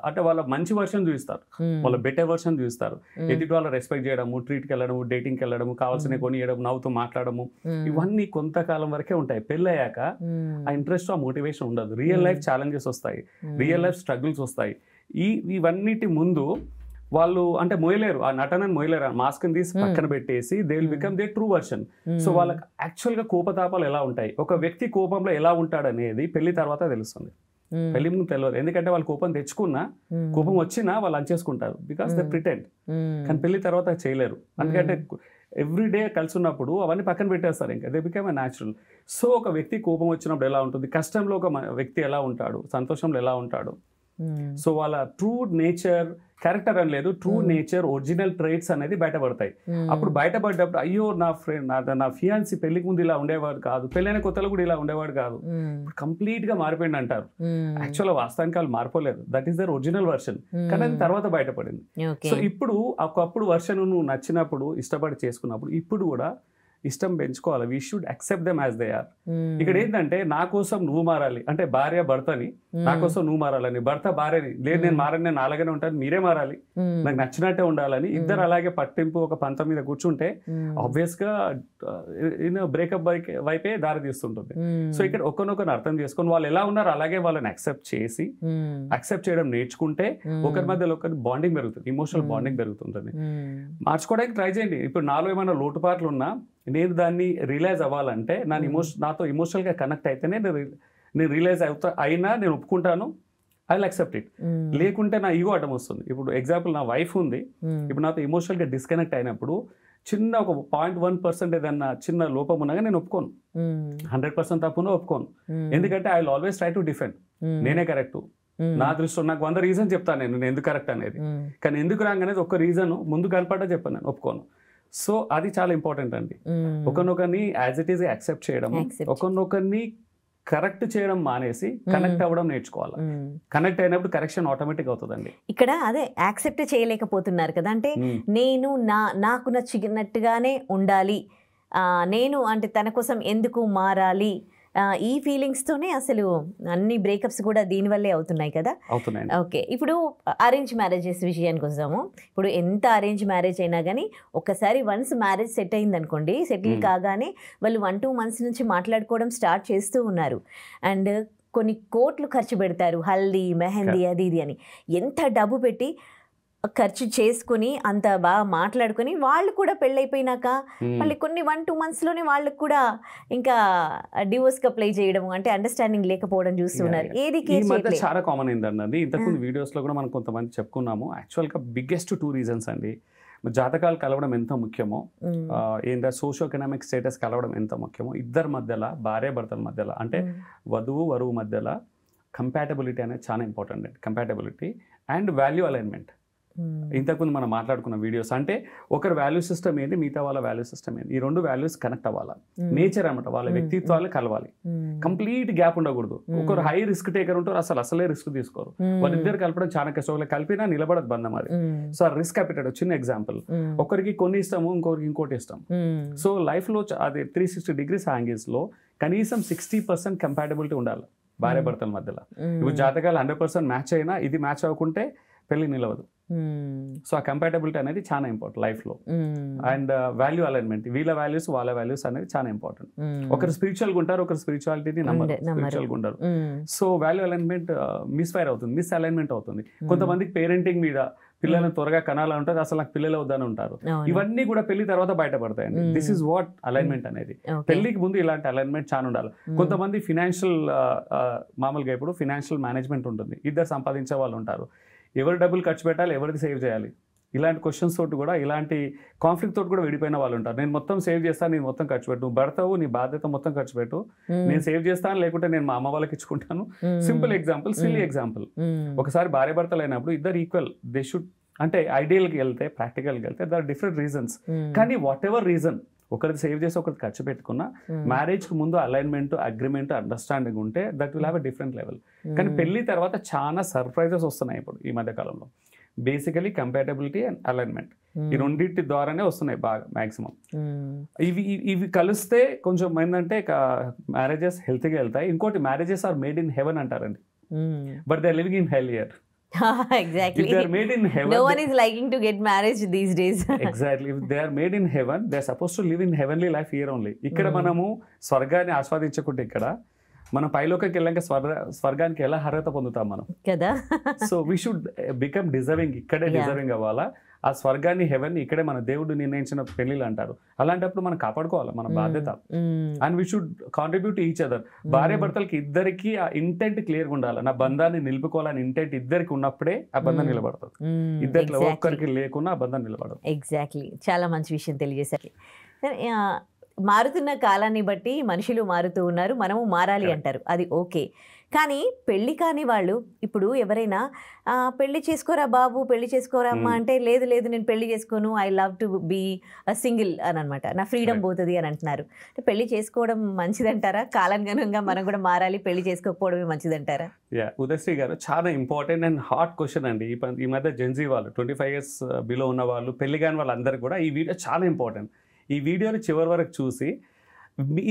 అంటే వాళ్ళ మంచి వర్షన్ చూపిస్తారు, వాళ్ళ బెటర్ వర్షన్ చూపిస్తారు. ఎదుటి వాళ్ళ రెస్పెక్ట్ చేయడము, ట్రీట్కి వెళ్ళడము, డేటింగ్కి వెళ్ళడము, కావాల్సిన కొనియడం, నవ్వుతూ మాట్లాడము, ఇవన్నీ కొంతకాలం వరకే ఉంటాయి. పెళ్ళయ్యాక ఆ ఇంట్రెస్ట్, ఆ మోటివేషన్ ఉండదు. రియల్ లైఫ్ ఛాలెంజెస్ వస్తాయి, రియల్ లైఫ్ స్ట్రగుల్స్ వస్తాయి. ఇవన్నిటి ముందు వాళ్ళు అంటే మోయలేరు, ఆ నటనని మోయలేరు. ఆ మాస్క్ని తీసి పక్కన పెట్టేసి they will become they true version. So వాళ్ళకి యాక్చువల్గా కోపతాపాలు ఎలా ఉంటాయి, ఒక వ్యక్తి కోపంలో ఎలా ఉంటాడనేది పెళ్లి తర్వాత తెలుస్తుంది. పెళ్లి ముందు తెలియదు. ఎందుకంటే వాళ్ళు కోపం తెచ్చుకున్నా, కోపం వచ్చినా వాళ్ళు అంచేసుకుంటారు, బికాస్ దే ప్రిటెండ్. కానీ పెళ్లి తర్వాత చేయలేరు, ఎందుకంటే ఎవ్రీడే కలిసి ఉన్నప్పుడు అవన్నీ పక్కన పెట్టేస్తారు. ఇంకా they become a natural. So ఒక వ్యక్తి కోపం వచ్చినప్పుడు ఎలా ఉంటుంది, కష్టంలో ఒక వ్యక్తి ఎలా ఉంటాడు, సంతోషంలో ఎలా ఉంటాడు, సో వాళ్ళ ట్రూ నేచర్, క్యారెక్టర్ అని లేదు, ట్రూ నేచర్, ఒరిజినల్ ట్రేట్స్ అనేది బయటపడతాయి. అప్పుడు బయటపడ్డప్పుడు అయ్యో నా ఫ్రెండ్, నా ఫియాన్సీ పెళ్లికి ముందు ఇలా ఉండేవాడు కాదు, పెళ్ళైన కొత్తలో కూడా ఇలా ఉండేవాడు కాదు, కంప్లీట్ గా మారిపోయింది అంటారు. యాక్చువల్గా వాస్తవానికి వాళ్ళు మారిపోలేదు, that is their original version. కానీ అది తర్వాత బయటపడింది. సో ఇప్పుడు ఒకప్పుడు వర్షన్ నువ్వు నచ్చినప్పుడు, ఇష్టపడి చేసుకున్నప్పుడు, ఇప్పుడు కూడా ఇష్టం పెంచుకోవాలి. We should accept them as they are. ఇక్కడ ఏంటంటే నా కోసం నువ్వు మారాలి అంటే, భార్య భర్తని నా కోసం నువ్వు మారాలని, భర్త భార్యని లేదు నేను మారని, నేను అలాగనే ఉంటాను, మీరే మారాలి, నాకు నచ్చినట్టే ఉండాలని ఇద్దరు అలాగే పట్టింపు ఒక పంతం మీద కూర్చుంటే ఆబ్వియస్ గా బ్రేకప్ వైపే దారి తీస్తుంటుంది. సో ఇక్కడ ఒకరినొకరు అర్థం చేసుకొని వాళ్ళు ఎలా ఉన్నారు అలాగే వాళ్ళని అక్సెప్ట్ చేసి, అక్సెప్ట్ చేయడం నేర్చుకుంటే ఒకరి మధ్యలో ఒకరి బాండింగ్ పెరుగుతుంది, ఇమోషనల్ బాండింగ్ పెరుగుతుంటుంది. మార్చుకోవడానికి ట్రై చేయండి. ఇప్పుడు నాలో ఏమైనా లోటుపాట్లు ఉన్నా నేను దాన్ని రియలైజ్ అవ్వాలంటే నాతో ఇమోషనల్గా కనెక్ట్ అయితేనే నేను రియలైజ్ అయినా నేను ఒప్పుకుంటాను, ఐ విల్ అక్సెప్ట్ ఇట్. లేకుంటే నా ఈగో అడ్డం వస్తుంది. ఇప్పుడు ఎగ్జాంపుల్ నా వైఫ్ ఉంది, ఇప్పుడు నాతో ఇమోషనల్గా డిస్కనెక్ట్ అయినప్పుడు చిన్న ఒక 0.1% ఏదన్నా చిన్న లోపం ఉన్నాగా నేను ఒప్పుకోను, 100% తప్పున్నా ఒప్పుకోను. ఎందుకంటే I will always try to defend, నేనే కరెక్ట్, నా దృష్టిలో నాకు 100 రీజన్ చెప్తాను నేను ఎందుకు కరెక్ట్ అనేది. కానీ ఎందుకు రాంగ్ అనేది ఒక్క రీజన్ ముందు కనపడ్డా చెప్పాను, నేను ఒప్పుకోను. సో అది చాలా ఇంపార్టెంట్ అండి. ఒకరినొకరిని యాజ్ ఇట్ ఈస్ యాక్సెప్ట్ చేయడం, ఒకరినొకరిని కరెక్ట్ చేయడం మానేసి కనెక్ట్ అవ్వడం నేర్చుకోవాలి. కనెక్ట్ అయినప్పుడు కరెక్షన్ ఆటోమేటిక్ అవుతుందండి. ఇక్కడ అదే యాక్సెప్ట్ చేయలేకపోతున్నారు కదా, అంటే నేను నాకు నచ్చినట్టుగానే ఉండాలి, నేను అంటే తన కోసం ఎందుకు మారాలి, ఈ ఫీలింగ్స్తోనే అసలు అన్ని బ్రేకప్స్ కూడా దీనివల్లే అవుతున్నాయి కదా. ఓకే, ఇప్పుడు అరేంజ్ మ్యారేజెస్ విషయానికి వస్తాము. ఇప్పుడు ఎంత అరేంజ్ మ్యారేజ్ అయినా కానీ ఒకసారి వన్స్ మ్యారేజ్ సెట్ అయింది అనుకోండి, సెటిల్ కాగానే వాళ్ళు 1-2 months నుంచి మాట్లాడుకోవడం స్టార్ట్ చేస్తూ ఉన్నారు. అండ్ కొన్ని కోట్లు ఖర్చు పెడతారు, హల్దీ మెహందీ అది ఇది అని. ఎంత డబ్బు పెట్టి ఖర్చు చేసుకుని అంత బాగా మాట్లాడుకొని వాళ్ళు కూడా పెళ్ళైపోయినాక మళ్ళీ కొన్ని 1-2 monthsలోనే వాళ్ళకి కూడా ఇంకా డివోర్స్కి అప్లై చేయడం, అంటే అండర్స్టాండింగ్ లేకపోవడం చూస్తున్నారు. ఏది చాలా కామన్ అయిందండి. ఇంతకుముందు వీడియోస్లో కూడా మనం కొంతమంది చెప్పుకున్నాము. యాక్చువల్గా బిగ్గెస్ట్ 2 reasons అండి. జాతకాలు కలవడం ఎంత ముఖ్యమో, ఏంటంటే సోషో ఎకనామిక్ స్టేటస్ కలవడం ఎంత ముఖ్యమో, ఇద్దరి మధ్యలో, భార్య భర్తల మధ్యలో, అంటే వరువు మధ్యలో కంపాటబిలిటీ అనేది చాలా ఇంపార్టెంట్ అండి. Compatibility and value alignment. ఇంతకుముందు మనం మాట్లాడుకున్న వీడియోస్ అంటే ఒకరి వాల్యూ సిస్టమ్ ఏంటి, మిగతా వాళ్ళ వాల్యూ సిస్టమ్ ఏంటి, ఈ 2 వాల్యూస్ కనెక్ట్ అవ్వాలి. నేచర్ అనమాట, వాళ్ళ వ్యక్తిత్వాలు కలవాలి. కంప్లీట్ గ్యాప్ ఉండకూడదు. ఒకరు హై రిస్క్ టేకర్ ఉంటారు, అసలే రిస్క్ తీసుకోరు. వాళ్ళిద్దరు కలపడం చాలా కష్టం, కలిపినా నిలబడదు బంధం అది. సో ఆ రిస్క్ అపెటైట్ చిన్న ఎగ్జాంపుల్, ఒకరికి కొన్ని ఇష్టము, ఇంకొకరికి ఇంకోటి ఇష్టం. సో లైఫ్ లో అది 360 degrees యాంగిల్స్ లో కనీసం 60% కంపాటబిలిటీ ఉండాలి భార్య భర్తల మధ్యలో. ఇప్పుడు జాతకాలు 100% మ్యాచ్ అయినా ఇది మ్యాచ్ అవ్వకుంటే పెళ్లి నిలవదు. సో ఆ కంపాటబిలిటీ అనేది చాలా ఇంపార్టెంట్ లైఫ్ లో. అండ్ వాల్యూ అలైన్మెంట్, వీళ్ళ వాల్యూస్ వాళ్ళ వాల్యూస్ అనేది చాలా ఇంపార్టెంట్. ఒకరు స్పిరిచువల్గా ఉంటారు, ఒకరు స్పిరిచువాలిటీని నమ్మరు, స్పిరిచువల్గా ఉంటారు. సో వాల్యూ అలైన్మెంట్ మిస్ఫైర్ అవుతుంది, మిస్ అలైన్మెంట్ అవుతుంది. కొంతమందికి పేరెంటింగ్ మీద పిల్లలను త్వరగా కనాలంటే అసలు నాకు పిల్లలు వద్దని ఉంటారు. ఇవన్నీ కూడా పెళ్లి తర్వాత బయటపడతాయండి. దిస్ ఇస్ వాట్ అలైన్మెంట్ అనేది. పెళ్లికి ముందు ఇలాంటి అలైన్మెంట్ చాలా ఉండాలి. కొంతమంది ఫినాన్షియల్, మామూలుగా ఇప్పుడు ఫినాన్షియల్ మేనేజ్మెంట్ ఉంటుంది, ఇద్దరు సంపాదించే వాళ్ళు ఉంటారు. ఎవరు డబ్బులు ఖర్చు పెట్టాలి, ఎవరిది సేవ్ చేయాలి, ఇలాంటి క్వశ్చన్స్ తోటి కూడా, ఇలాంటి కాన్ఫ్లిక్ట్ తోటి కూడా విడిపోయిన వాళ్ళు ఉంటారు. నేను మొత్తం సేవ్ చేస్తాను, నేను మొత్తం ఖర్చు పెట్టు, నువ్వు భర్తవు, నీ బాధ్యత మొత్తం ఖర్చు పెట్టు, నేను సేవ్ చేస్తాను, లేకుంటే నేను మా అమ్మ వాళ్ళకి ఇచ్చుకుంటాను. Simple example, silly example. ఒకసారి భార్య భర్తలు అయినప్పుడు ఇద్దరు ఈక్వల్, దే షుడ్, అంటే ఐడియల్కి వెళ్తే, ప్రాక్టికల్కి వెళ్తే దర్ డిఫరెంట్ రీజన్స్. కానీ వాట్ ఎవర్ రీజన్, ఒకరిది సేవ్ చేసి ఒకరిది ఖర్చు పెట్టుకున్నా, మ్యారేజ్కి ముందు అలైన్మెంట్, అగ్రిమెంట్, అండర్స్టాండింగ్ ఉంటే that will have a different level. కానీ పెళ్లి తర్వాత చాలా సర్ప్రైజెస్ వస్తున్నాయి ఇప్పుడు ఈ మధ్య కాలంలో. బేసికలీ కంపాటబిలిటీ అండ్ అలైన్మెంట్, ఈ రెండింటి ద్వారానే వస్తున్నాయి బాగా మ్యాక్సిమం. ఇవి కలిస్తే కొంచెం ఏంటంటే మ్యారేజెస్ హెల్త్గా వెళ్తాయి. ఇంకోటి, marriages are made in heaven అంటారండి, but they are living in hell here. Exactly. If they are made in heaven, no one is liking to get married these days. Exactly. If they are made in heaven, they are supposed to live in heavenly life here only. ఇక్కడ మనము స్వర్గాన్ని ఆస్వాదించకుంటే ఇక్కడ మనం పైలోకి వెళ్ళాక స్వర్గానికి ఎలా అర్హత పొందుతాం మనం కదా. So we should become deserving, ఇక్కడే డిజర్వింగ్ అవ్వాలా. ఆ స్వర్గాన్ని, హెవెన్ ఇక్కడే మన దేవుడు నిర్ణయించిన పెళ్లిళ్ళు అంటారు. అలాంటప్పుడు మనం కాపాడుకోవాలి, మన బాధ్యత. And we should contribute each other. భార్య భర్తలకి ఇద్దరికి ఆ ఇంటెంట్ క్లియర్గా ఉండాలి. నా బంధాన్ని నిలుపుకోవాలని ఇంటెంట్ ఇద్దరికి ఉన్నప్పుడే ఆ బంధం నిలబడుతుంది. ఇద్దరిలో ఒక్కరికి లేకుండా ఆ బంధం నిలబడదు. ఎగ్జాక్ట్లీ, చాలా మంచి విషయం తెలియజేశారు. మారుతున్న కాలాన్ని బట్టి మనుషులు మారుతూ ఉన్నారు, మనము మారాలి అంటారు, అది ఓకే. కానీ పెళ్ళి కాని వాళ్ళు ఇప్పుడు ఎవరైనా పెళ్లి చేసుకోరా బాబు, పెళ్లి చేసుకోరా అమ్మ అంటే, లేదు లేదు నేను పెళ్లి చేసుకోను, I love to be single అని అనమాట, నా ఫ్రీడమ్ పోతుంది అని అంటున్నారు. అంటే పెళ్లి చేసుకోవడం మంచిదంటారా? కాలానుగుణంగా మనం కూడా మారాలి, పెళ్లి చేసుకోకపోవడమే మంచిదంటారా? ఉదయశ్రీ గారు, చాలా ఇంపార్టెంట్ అండ్ హాట్ క్వశ్చన్ అండి. ఈ మధ్య జెన్జీ వాళ్ళు, 25 years బిలో ఉన్న వాళ్ళు, పెళ్లి కాని వాళ్ళందరికీ కూడా ఈ వీడియో చాలా ఇంపార్టెంట్. ఈ వీడియోని చివరి వరకు చూసి,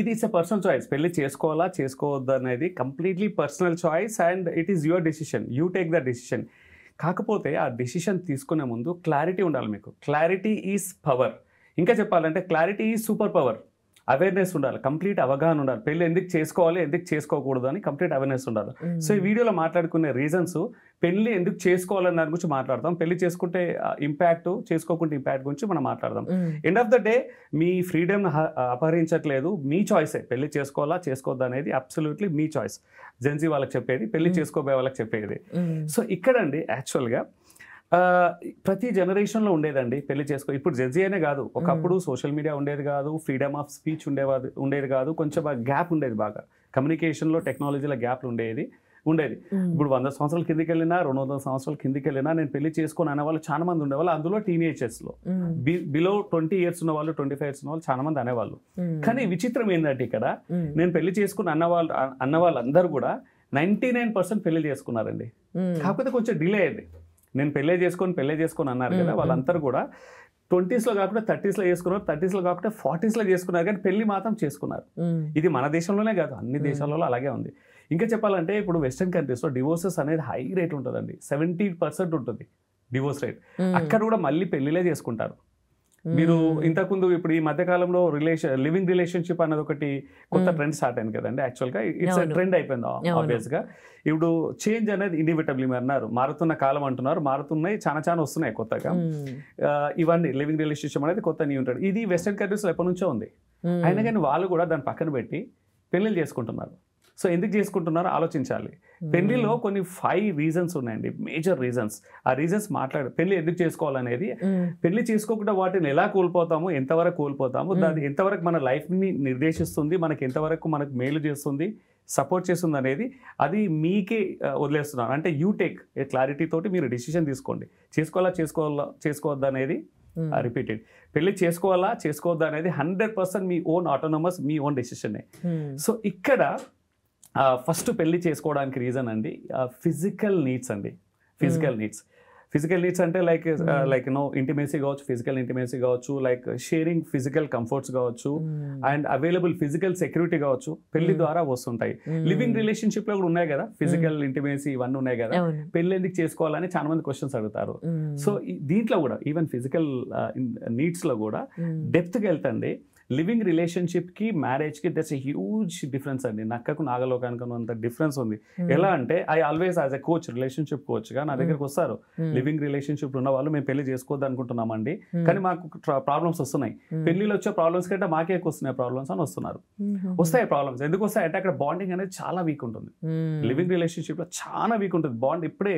ఇది ఇట్స్ ఎ పర్సనల్ చాయిస్, పెళ్లి చేసుకోవాలా చేసుకోవద్దు అనేది completely personal choice and it is your decision, you take the decision. కాకపోతే ఆ డెసిషన్ తీసుకునే ముందు క్లారిటీ ఉండాలి మీకు. Clarity is power. ఇంకా చెప్పాలంటే clarity is super power. Awareness ఉండాలి, కంప్లీట్ అవగాహన ఉండాలి. పెళ్ళి ఎందుకు చేసుకోవాలి, ఎందుకు చేసుకోకూడదు అని కంప్లీట్ అవేర్నెస్ ఉండాలి. సో ఈ వీడియోలో మాట్లాడుకునే రీజన్స్, పెళ్ళి ఎందుకు చేసుకోవాలని దాని గురించి మాట్లాడతాం, పెళ్లి చేసుకుంటే ఇంపాక్ట్, చేసుకోకుంటే ఇంపాక్ట్ గురించి మనం మాట్లాడదాం. ఎండ్ ఆఫ్ ద డే మీ ఫ్రీడమ్ అపహరించట్లేదు, మీ చాయిసే. పెళ్లి చేసుకోవాలా చేసుకోవద్దు అనేది అబ్సల్యూట్లీ మీ చాయిస్. జెన్జీ వాళ్ళకి చెప్పేది, పెళ్లి చేసుకోబోయే వాళ్ళకి చెప్పేది. సో ఇక్కడండి యాక్చువల్గా ప్రతి జనరేషన్లో ఉండేదండి పెళ్లి చేసుకో. ఇప్పుడు జెన్జీ అనే కాదు, ఒకప్పుడు సోషల్ మీడియా ఉండేది కాదు, ఫ్రీడమ్ ఆఫ్ స్పీచ్ ఉండేది కాదు, కొంచెం గ్యాప్ ఉండేది, బాగా కమ్యూనికేషన్లో టెక్నాలజీలో గ్యాప్లు ఉండేది. ఇప్పుడు 100 సంవత్సరాల కిందికి వెళ్ళినా, 200 సంవత్సరాల కిందికి వెళ్ళినా నేను పెళ్లి చేసుకొని అనేవాళ్ళు చాలా మంది ఉండేవాళ్ళు. అందులో టీనేజర్స్లో బిలో 20 years ఉన్న వాళ్ళు, 25 years ఉన్న వాళ్ళు చాలా మంది అనేవాళ్ళు. కానీ విచిత్రం ఏంటంటే ఇక్కడ నేను పెళ్లి చేసుకుని అన్న వాళ్ళందరూ కూడా 99% పెళ్లి చేసుకున్నారండి. కాకపోతే కొంచెం డిలే అయింది. నేను పెళ్ళే చేసుకొని అన్నారు కదా, వాళ్ళందరూ కూడా 20s కాకుండా 30s చేసుకున్నారు, 30s కాకుండా 40s చేసుకున్నారు, కానీ పెళ్లి మాత్రం చేసుకున్నారు. ఇది మన దేశంలోనే కాదు, అన్ని దేశాలలో అలాగే ఉంది. ఇంకా చెప్పాలంటే ఇప్పుడు వెస్టర్న్ కంట్రీస్లో డివోర్సెస్ అనేది హై రేట్ ఉంటుందండి, 70% ఉంటుంది డివోర్స్ రేట్. అక్కడ కూడా మళ్ళీ పెళ్లిలే చేసుకుంటారు. మీరు ఇంతకుముందు ఇప్పుడు ఈ మధ్యకాలంలో లివింగ్ రిలేషన్షిప్ అనేది ఒకటి కొత్త ట్రెండ్ స్టార్ట్ అయింది కదండి. యాక్చువల్గా ఇట్స్ ట్రెండ్ అయిపోయింది ఆబ్వియస్గా. ఇప్పుడు చేంజ్ అనేది ఇన్ఎవిటబుల్ అన్నారు, మారుతున్న కాలం అంటున్నారు, మారుతున్నాయి, చాలా వస్తున్నాయి కొత్తగా. ఇవన్నీ లివింగ్ రిలేషన్షిప్ అనేది కొత్త న్యూ ఉంటుంది. ఇది వెస్టర్న్ కంట్రీస్లో ఎప్పటి నుంచో ఉంది. అయినా కానీ వాళ్ళు కూడా దాన్ని పక్కన పెట్టి పెళ్ళిళ్ళు చేసుకుంటున్నారు. సో ఎందుకు చేసుకుంటున్నారో ఆలోచించాలి. పెళ్లిలో కొన్ని 5 reasons ఉన్నాయండి, మేజర్ రీజన్స్. ఆ రీజన్స్ పెళ్లి ఎందుకు చేసుకోవాలనేది, పెళ్లి చేసుకోకుండా వాటిని ఎలా కోల్పోతాము, ఎంతవరకు కోల్పోతాము, దాన్ని ఎంతవరకు మన లైఫ్ని నిర్దేశిస్తుంది, మనకి ఎంతవరకు మనకు మేలు చేస్తుంది, సపోర్ట్ చేస్తుంది అనేది అది మీకే వదిలేస్తున్నాను. అంటే యూ టేక్ ఏ క్లారిటీ తోటి మీరు డిసిషన్ తీసుకోండి. చేసుకోవద్దా అనేది రిపీటెడ్. పెళ్లి చేసుకోవద్దా అనేది 100% మీ ఓన్ ఆటోనమస్, మీ ఓన్ డెసిషనే. సో ఇక్కడ ఫస్ట్ పెళ్లి చేసుకోవడానికి రీజన్ అండి ఫిజికల్ నీడ్స్ అండి. ఫిజికల్ నీడ్స్ అంటే లైక్ ఇంటిమేసీ కావచ్చు, ఫిజికల్ ఇంటిమేసీ కావచ్చు, లైక్ షేరింగ్ ఫిజికల్ కంఫర్ట్స్ కావచ్చు, అండ్ అవైలబుల్ ఫిజికల్ సెక్యూరిటీ కావచ్చు, పెళ్లి ద్వారా వస్తుంటాయి. లివింగ్ రిలేషన్షిప్ లో కూడా ఉన్నాయి కదా ఫిజికల్ ఇంటిమేసీ, ఇవన్నీ ఉన్నాయి కదా. పెళ్లి ఎందుకు చేసుకోవాలని చాలా మంది క్వశ్చన్స్ అడుగుతారు. సో దీంట్లో కూడా ఈవెన్ ఫిజికల్ నీడ్స్ లో కూడా డెప్త్కి వెళ్తండి. లివింగ్ రిలేషన్షిప్కి మ్యారేజ్కి దట్స్ ఎ హ్యూజ్ డిఫరెన్స్ అండి. నక్కకు నాగలోకానికి అంత డిఫరెన్స్ ఉంది. ఎలా అంటే I always as a coach, relationship కోచ్గా నా దగ్గరకు వస్తారు లివింగ్ రిలేషన్షిప్ ఉన్న వాళ్ళు, మేము పెళ్లి చేసుకోవద్దు అనుకుంటున్నామండి కానీ మాకు ప్రాబ్లమ్స్ వస్తున్నాయి, పెళ్లిలో వచ్చే ప్రాబ్లమ్స్ కంటే మాకే ఎక్కువ వస్తున్నాయి ప్రాబ్లమ్స్ అని వస్తున్నారు. వస్తాయి ప్రాబ్లమ్స్, ఎందుకు వస్తాయి అంటే అక్కడ బాండింగ్ అనేది చాలా వీక్ ఉంటుంది. లివింగ్ రిలేషన్షిప్లో చాలా వీక్ ఉంటుంది బాండ్. ఇప్పుడే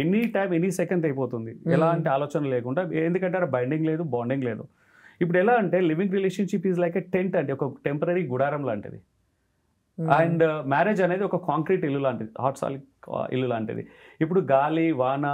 ఎనీ టైం ఎనీ సెకండ్ అయిపోతుంది ఎలాంటి ఆలోచన లేకుండా, ఎందుకంటే అక్కడ బైండింగ్ లేదు, బాండింగ్ లేదు. ఇప్పుడు ఎలా అంటే living relationship is like a tent అండి, ఒక టెంపరీ గుడారం లాంటిది. అండ్ మ్యారేజ్ అనేది ఒక కాంక్రీట్ ఇల్లు లాంటిది, హాట్ సాలిడ్ ఇల్లు లాంటిది. ఇప్పుడు గాలి, వాన,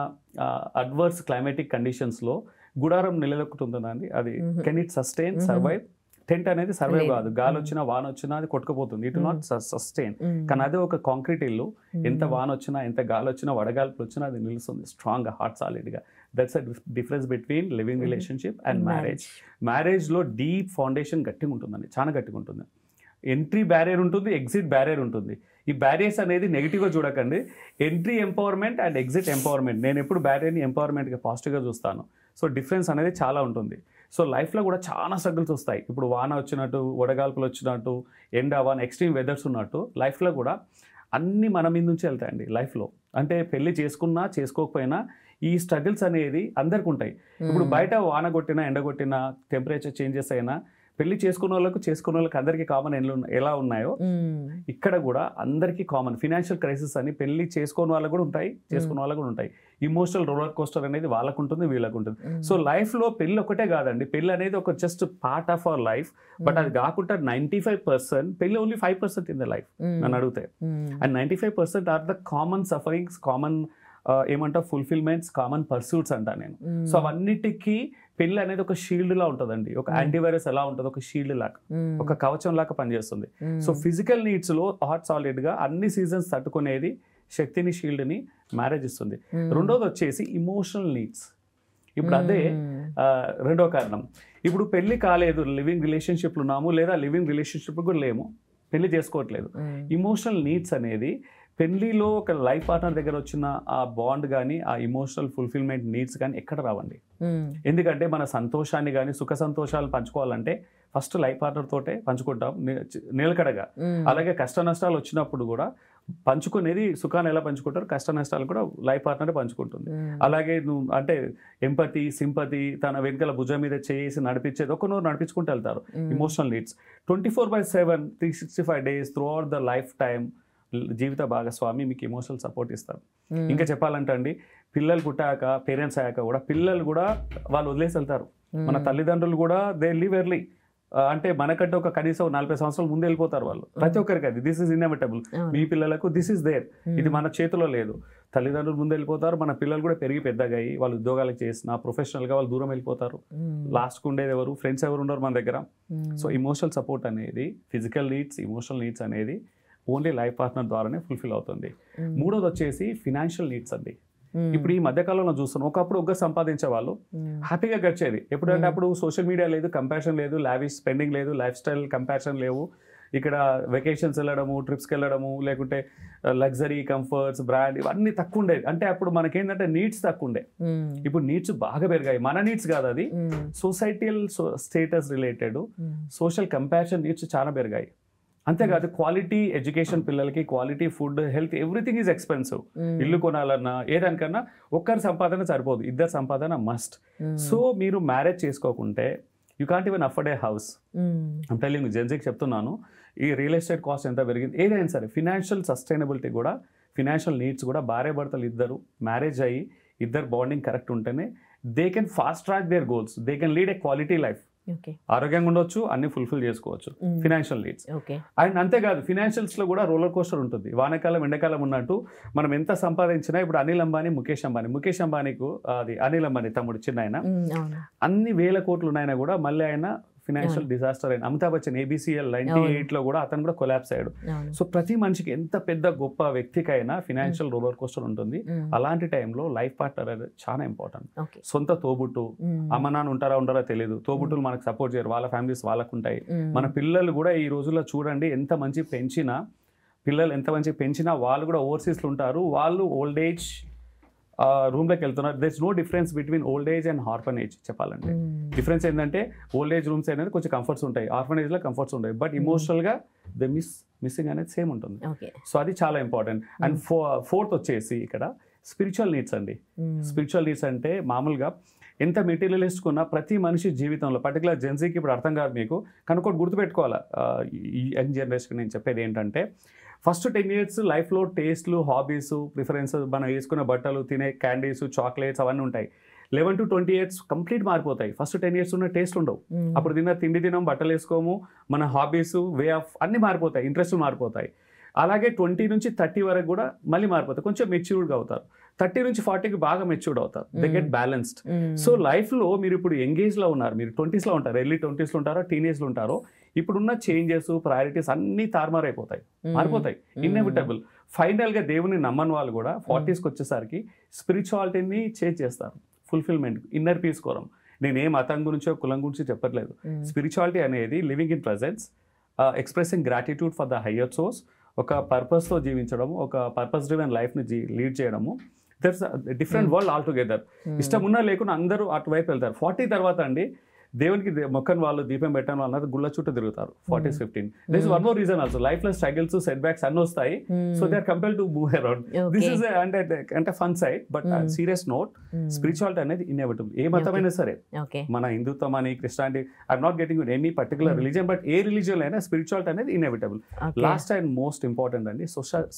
అడ్వర్స్ క్లైమాటిక్ కండిషన్స్లో గుడారం నిలదొక్కుంటుందా అండి? అది can it sustain, survive? Tent అనేది సర్వైవ్ కాదు, గాలి వచ్చినా వాన వచ్చినా అది కొట్టుకుపోతుంది, ఇట్ విల్ నాట్ సస్టైన్. కానీ అదే ఒక కాంక్రీట్ ఇల్లు ఎంత వాన వచ్చినా, ఎంత గాలి వచ్చినా, వడగాల్పులు వచ్చినా అది నిలుస్తుంది స్ట్రాంగ్గా, హాట్ సాలిడ్గా. That's a difference between living relationship and marriage. మ్యారేజ్లో డీప్ ఫౌండేషన్ గట్టిగా ఉంటుందండి, చాలా గట్టిగా ఉంటుంది. ఎంట్రీ బ్యారియర్ ఉంటుంది, ఎగ్జిట్ బ్యారియర్ ఉంటుంది. ఈ బ్యారియర్స్ అనేది నెగిటివ్గా చూడకండి. Entry empowerment and exit empowerment. నేను ఎప్పుడు బ్యారియర్ని ఎంపవర్మెంట్గా పాజిటివ్గా చూస్తాను. సో డిఫరెన్స్ అనేది చాలా ఉంటుంది. సో లైఫ్లో కూడా చాలా స్ట్రగుల్స్ వస్తాయి. ఇప్పుడు వాన వచ్చినట్టు, వడగాల్పులు వచ్చినట్టు, ఎండ, వాన, ఎక్స్ట్రీమ్ వెదర్స్ ఉన్నట్టు లైఫ్లో కూడా అన్నీ మన మీద నుంచి వెళ్తాయండి లైఫ్లో. అంటే పెళ్లి చేసుకున్నా చేసుకోకపోయినా ఈ స్ట్రగుల్స్ అనేది అందరికి ఉంటాయి. ఇప్పుడు బయట వాన కొట్టినా, ఎండ కొట్టినా, టెంపరేచర్ చేంజెస్ అయినా పెళ్లి చేసుకున్న వాళ్ళకి అందరికీ కామన్ ఎలా ఉన్నాయో ఇక్కడ కూడా అందరికీ కామన్. ఫినాన్షియల్ క్రైసిస్ అని పెళ్లి చేసుకోని వాళ్ళకు కూడా ఉంటాయి, చేసుకున్న వాళ్ళకు కూడా ఉంటాయి. ఇమోషనల్ రోలర్ కోస్టర్ అనేది వాళ్ళకు ఉంటుంది, వీళ్ళకు ఉంటుంది. సో లైఫ్లో పెళ్లి ఒకటే కాదండి, పెళ్లి అనేది ఒక just part of our life. But అది కాకుండా 95% పెళ్లి ఓన్లీ 5% ఇన్ ద లైఫ్ నన్ను అడిగితే. And 95% are the common sufferings, common ఏమంటారు ఫుల్ఫిల్మెంట్స్, కామన్ పర్సూట్స్ అంటా నేను. సో అవన్నిటికీ పెళ్లి అనేది ఒక షీల్డ్ లా ఉంటుందండి. ఒక యాంటీవైరస్ ఎలా ఉంటుంది, ఒక షీల్డ్ లాగా, ఒక కవచం లాగా పనిచేస్తుంది. సో ఫిజికల్ నీడ్స్ లో హాట్ సాలిడ్ గా అన్ని సీజన్స్ తట్టుకునేది శక్తిని, షీల్డ్ని మ్యారేజ్ ఇస్తుంది. రెండోది వచ్చేసి ఇమోషనల్ నీడ్స్. ఇప్పుడు అదే రెండో కారణం. ఇప్పుడు పెళ్లి కాలేదు, లివింగ్ రిలేషన్షిప్లు ఉన్నాము, లేదా లివింగ్ రిలేషన్షిప్ కూడా లేము, పెళ్లి చేసుకోవట్లేదు. ఇమోషనల్ నీడ్స్ అనేది పెళ్లిలో ఒక లైఫ్ పార్ట్నర్ దగ్గర వచ్చిన ఆ బాండ్ కానీ, ఆ ఇమోషనల్ ఫుల్ఫిల్మెంట్ నీడ్స్ కానీ ఎక్కడ రావండి. ఎందుకంటే మన సంతోషాన్ని కానీ, సుఖ సంతోషాలు పంచుకోవాలంటే ఫస్ట్ లైఫ్ పార్ట్నర్ తోటే పంచుకుంటాం నిలకడగా. అలాగే కష్ట నష్టాలు వచ్చినప్పుడు కూడా పంచుకునేది, సుఖాన్ని ఎలా పంచుకుంటారు, కష్ట నష్టాలు కూడా లైఫ్ పార్ట్నర్ పంచుకుంటుంది. అలాగే నువ్వు అంటే ఎంపతి, సింపతి, తన వెనుకల భుజం మీద చేసి నడిపించేది ఒకరు నడిపించుకుంటూ వెళ్తారు. Emotional needs 24/7 365 days throughout the lifetime జీవిత భాగస్వామి మీకు ఎమోషనల్ సపోర్ట్ ఇస్తారు. ఇంకా చెప్పాలంటే అండి, పిల్లలు పుట్టాక, పేరెంట్స్ అయ్యాక కూడా పిల్లలు కూడా వాళ్ళు వదిలేసి వెళ్తారు. మన తల్లిదండ్రులు కూడా దే లివ్ ఎర్లీ. అంటే మనకంటే ఒక కనీసం 40 సంవత్సరాలు ముందు వెళ్ళిపోతారు వాళ్ళు. ప్రతి ఒక్కరికి అది దిస్ ఇస్ ఇన్ఎవిటబుల్. మీ పిల్లలకు దిస్ ఇస్ దేర్, ఇది మన చేతిలో లేదు. తల్లిదండ్రులు ముందు వెళ్ళిపోతారు, మన పిల్లలు కూడా పెరిగి పెద్దగా అయ్యి వాళ్ళు ఉద్యోగాలకు చేసిన, ప్రొఫెషనల్గా వాళ్ళు దూరం వెళ్ళిపోతారు. లాస్ట్కి ఉండేది ఎవరు, ఫ్రెండ్స్ ఎవరు ఉండరు మన దగ్గర. సో ఇమోషనల్ సపోర్ట్ అనేది, ఫిజికల్ నీడ్స్, ఇమోషనల్ నీడ్స్ అనేది ఓన్లీ లైఫ్ పార్ట్నర్ ద్వారానే ఫుల్ఫిల్ అవుతుంది. మూడోది వచ్చేసి ఫినాన్షియల్ నీడ్స్ అండి. ఇప్పుడు ఈ మధ్యకాలంలో చూస్తున్నాం, ఒకప్పుడు ఒక్క సంపాదించే వాళ్ళు హ్యాపీగా గడిచేది. ఎప్పుడంటే అప్పుడు సోషల్ మీడియా లేదు, కంపారిజన్ లేదు, లావిష్ స్పెండింగ్ లేదు, లైఫ్ స్టైల్ కంపారిజన్ లేవు. ఇక్కడ వెకేషన్స్ వెళ్ళడము, ట్రిప్స్కి వెళ్ళడము, లేకుంటే లగ్జరీ, కంఫర్ట్స్, బ్రాండ్ ఇవన్నీ తక్కువ ఉండేది. అంటే అప్పుడు మనకేంటంటే నీడ్స్ తక్కువ ఉండే. ఇప్పుడు నీడ్స్ బాగా పెరిగాయి. మన నీడ్స్ కాదు, అది societal status related social comparison needs చాలా పెరిగాయి. అంతేకాదు క్వాలిటీ ఎడ్యుకేషన్ పిల్లలకి, quality food, health, everything is expensive. ఇల్లు కొనాలన్నా ఏదానికన్నా ఒక్కరి సంపాదన సరిపోదు, ఇద్దరు సంపాదన మస్ట్. సో మీరు మ్యారేజ్ చేసుకోకుంటే you can't even afford a house. I'm telling జెన్సీకి చెప్తున్నాను, ఈ రియల్ ఎస్టేట్ కాస్ట్ ఎంత పెరిగింది, ఏదైనా సరే ఫినాన్షియల్ సస్టైనబిలిటీ కూడా, ఫినాన్షియల్ నీడ్స్ కూడా భార్య భర్తలు ఇద్దరు మ్యారేజ్ అయ్యి ఇద్దరు బాండింగ్ కరెక్ట్ ఉంటేనే they can fast track there goals, they can lead a quality life. Okay ఆరోగ్యంగా ఉండొచ్చు, అన్ని ఫుల్ఫిల్ చేసుకోవచ్చు, ఫినాన్షియల్ నీడ్స్. ఓకే అండ్ అంతేకాదు ఫినాన్షియల్స్లో కూడా రోలర్ కోస్టర్ ఉంటుంది. వానాకాలం ఎండాకాలం ఉన్నట్టు మనం ఎంత సంపాదించినా, ఇప్పుడు అనిల్ అంబానీ, ముఖేష్ అంబానీకు అది అనిల్ అంబానీ తమ్ముడు చిన్న ఆయన, అన్ని వేల కోట్లు ఉన్నాయన కూడా మళ్ళీ ఆయన ఫినాన్షియల్ డిజాస్టర్ అయిన. అమితాబ్ బచ్చన్ ABCL 98లో కూడా అతను కూడా కొలాప్స్ అయ్యాడు. సో ప్రతి మనిషికి ఎంత పెద్ద గొప్ప వ్యక్తికైనా ఫినాన్షియల్ రోలర్ కోస్టర్ ఉంటుంది. అలాంటి టైంలో లైఫ్ పార్ట్నర్ అనేది చాలా ఇంపార్టెంట్. సొంత తోబుట్టు, అమ్మ నాన్న ఉంటారా తెలియదు, తోబుట్టులు మనకు సపోర్ట్ చేయరు, వాళ్ళ ఫ్యామిలీస్ వాళ్ళకు ఉంటాయి. మన పిల్లలు కూడా ఈ రోజుల్లో చూడండి ఎంత మంచి పెంచినా, పిల్లలు ఎంత మంచి పెంచినా వాళ్ళు కూడా ఓవర్సీస్లో ఉంటారు. వాళ్ళు ఓల్డ్ ఏజ్ రూమ్లోకి వెళ్తున్నారు. There is no difference between old age and orphanage. చెప్పాలంటే డిఫరెన్స్ ఏంటంటే ఓల్డ్ ఏజ్ రూమ్స్ అనేది కొంచెం కంఫర్ట్స్ ఉంటాయి, ఆర్ఫనేజ్లో కంఫర్ట్స్ ఉంటాయి, బట్ ఇమోషనల్గా ద మిస్సింగ్ అనేది సేమ్ ఉంటుంది. సో అది చాలా ఇంపార్టెంట్. అండ్ ఫోర్త్ వచ్చేసి ఇక్కడ స్పిరిచువల్ నీడ్స్ అండి. స్పిరిచువల్ నీడ్స్ అంటే మామూలుగా ఎంత మెటీరియలిస్ట్ ఉన్నా ప్రతి మనిషి జీవితంలో, పర్టికులర్ జెన్సీకి ఇప్పుడు అర్థం కాదు మీకు, కనుక్కోటి గుర్తుపెట్టుకోవాలా. ఈ యంగ్ జనరేషన్ నేను చెప్పేది ఏంటంటే, ఫస్ట్ 10 years లైఫ్లో టేస్ట్లు, హాబీస్, ప్రిఫరెన్సెస్, మనం వేసుకున్న బట్టలు, తినే క్యాండీస్, చాక్లెట్స్ అవన్నీ ఉంటాయి. 11 to 20 years కంప్లీట్ మారిపోతాయి. ఫస్ట్ 10 years ఉన్న టేస్ట్ ఉండవు. అప్పుడు తిండి తినం, బట్టలు వేసుకోము, మన హాబీస్, వే ఆఫ్ అన్నీ మారిపోతాయి, ఇంట్రెస్ట్ మారిపోతాయి. అలాగే 20 నుంచి 30 వరకు కూడా మళ్ళీ మారిపోతాయి, కొంచెం మెచ్యూర్డ్గా అవుతారు. 30 నుంచి 40కి బాగా మెచ్యూర్డ్ అవుతారు, దే గెట్ బ్యాలెన్స్డ్. సో లైఫ్లో మీరు ఇప్పుడు ఎంగేజ్లో ఉన్నారు, మీరు 20sలో ఉంటారు, ఎర్లీ 20sలో ఉంటారో, టీనేజ్లో ఉంటారో, ఇప్పుడున్న చేంజెస్, ప్రయారిటీస్ అన్నీ తారుమారైపోతాయి, మారిపోతాయి, ఇన్ఎవిటబుల్. ఫైనల్గా దేవుని నమ్మని వాళ్ళు కూడా 40sకి వచ్చేసరికి స్పిరిచువాలిటీని చేంజ్ చేస్తారు, ఫుల్ఫిల్మెంట్, ఇన్నర్ పీస్ కోరం. నేను ఏ మతం గురించో కులం గురించి చెప్పట్లేదు. స్పిరిచువాలిటీ అనేది living in presence, expressing gratitude for the higher source, ఒక పర్పస్తో జీవించడము, ఒక పర్పస్ డ్రివెన్ లైఫ్ని లీడ్ చేయడము. That's different world all together. ఇష్టం ఉన్నా లేకుండా అందరూ అటువైపు వెళ్తారు. 40 తర్వాత అండి దేవునికి మొక్కని వాళ్ళు, దీపం పెట్టని వాళ్ళు అన్నారు, గుళ్ళ చుట్టూ తిరుగుతారు. 40s 15. This is one more reason also. లైఫ్లో స్ట్రగుల్స్, సెట్ బ్యాక్స్ అన్నీ వస్తాయి. So they are compelled to move around. This is అంటే fun side. But serious note, spirituality అనేది ఇన్ఎవిటబుల్. ఏ మతమైనా సరే, మన హిందుత్వం అని, Christianity, I'm not getting with any particular religion, but ఏ రిలీజియన్ అయినా స్పిరిచువాలిటీ అనేది inevitable. Last and most important అండి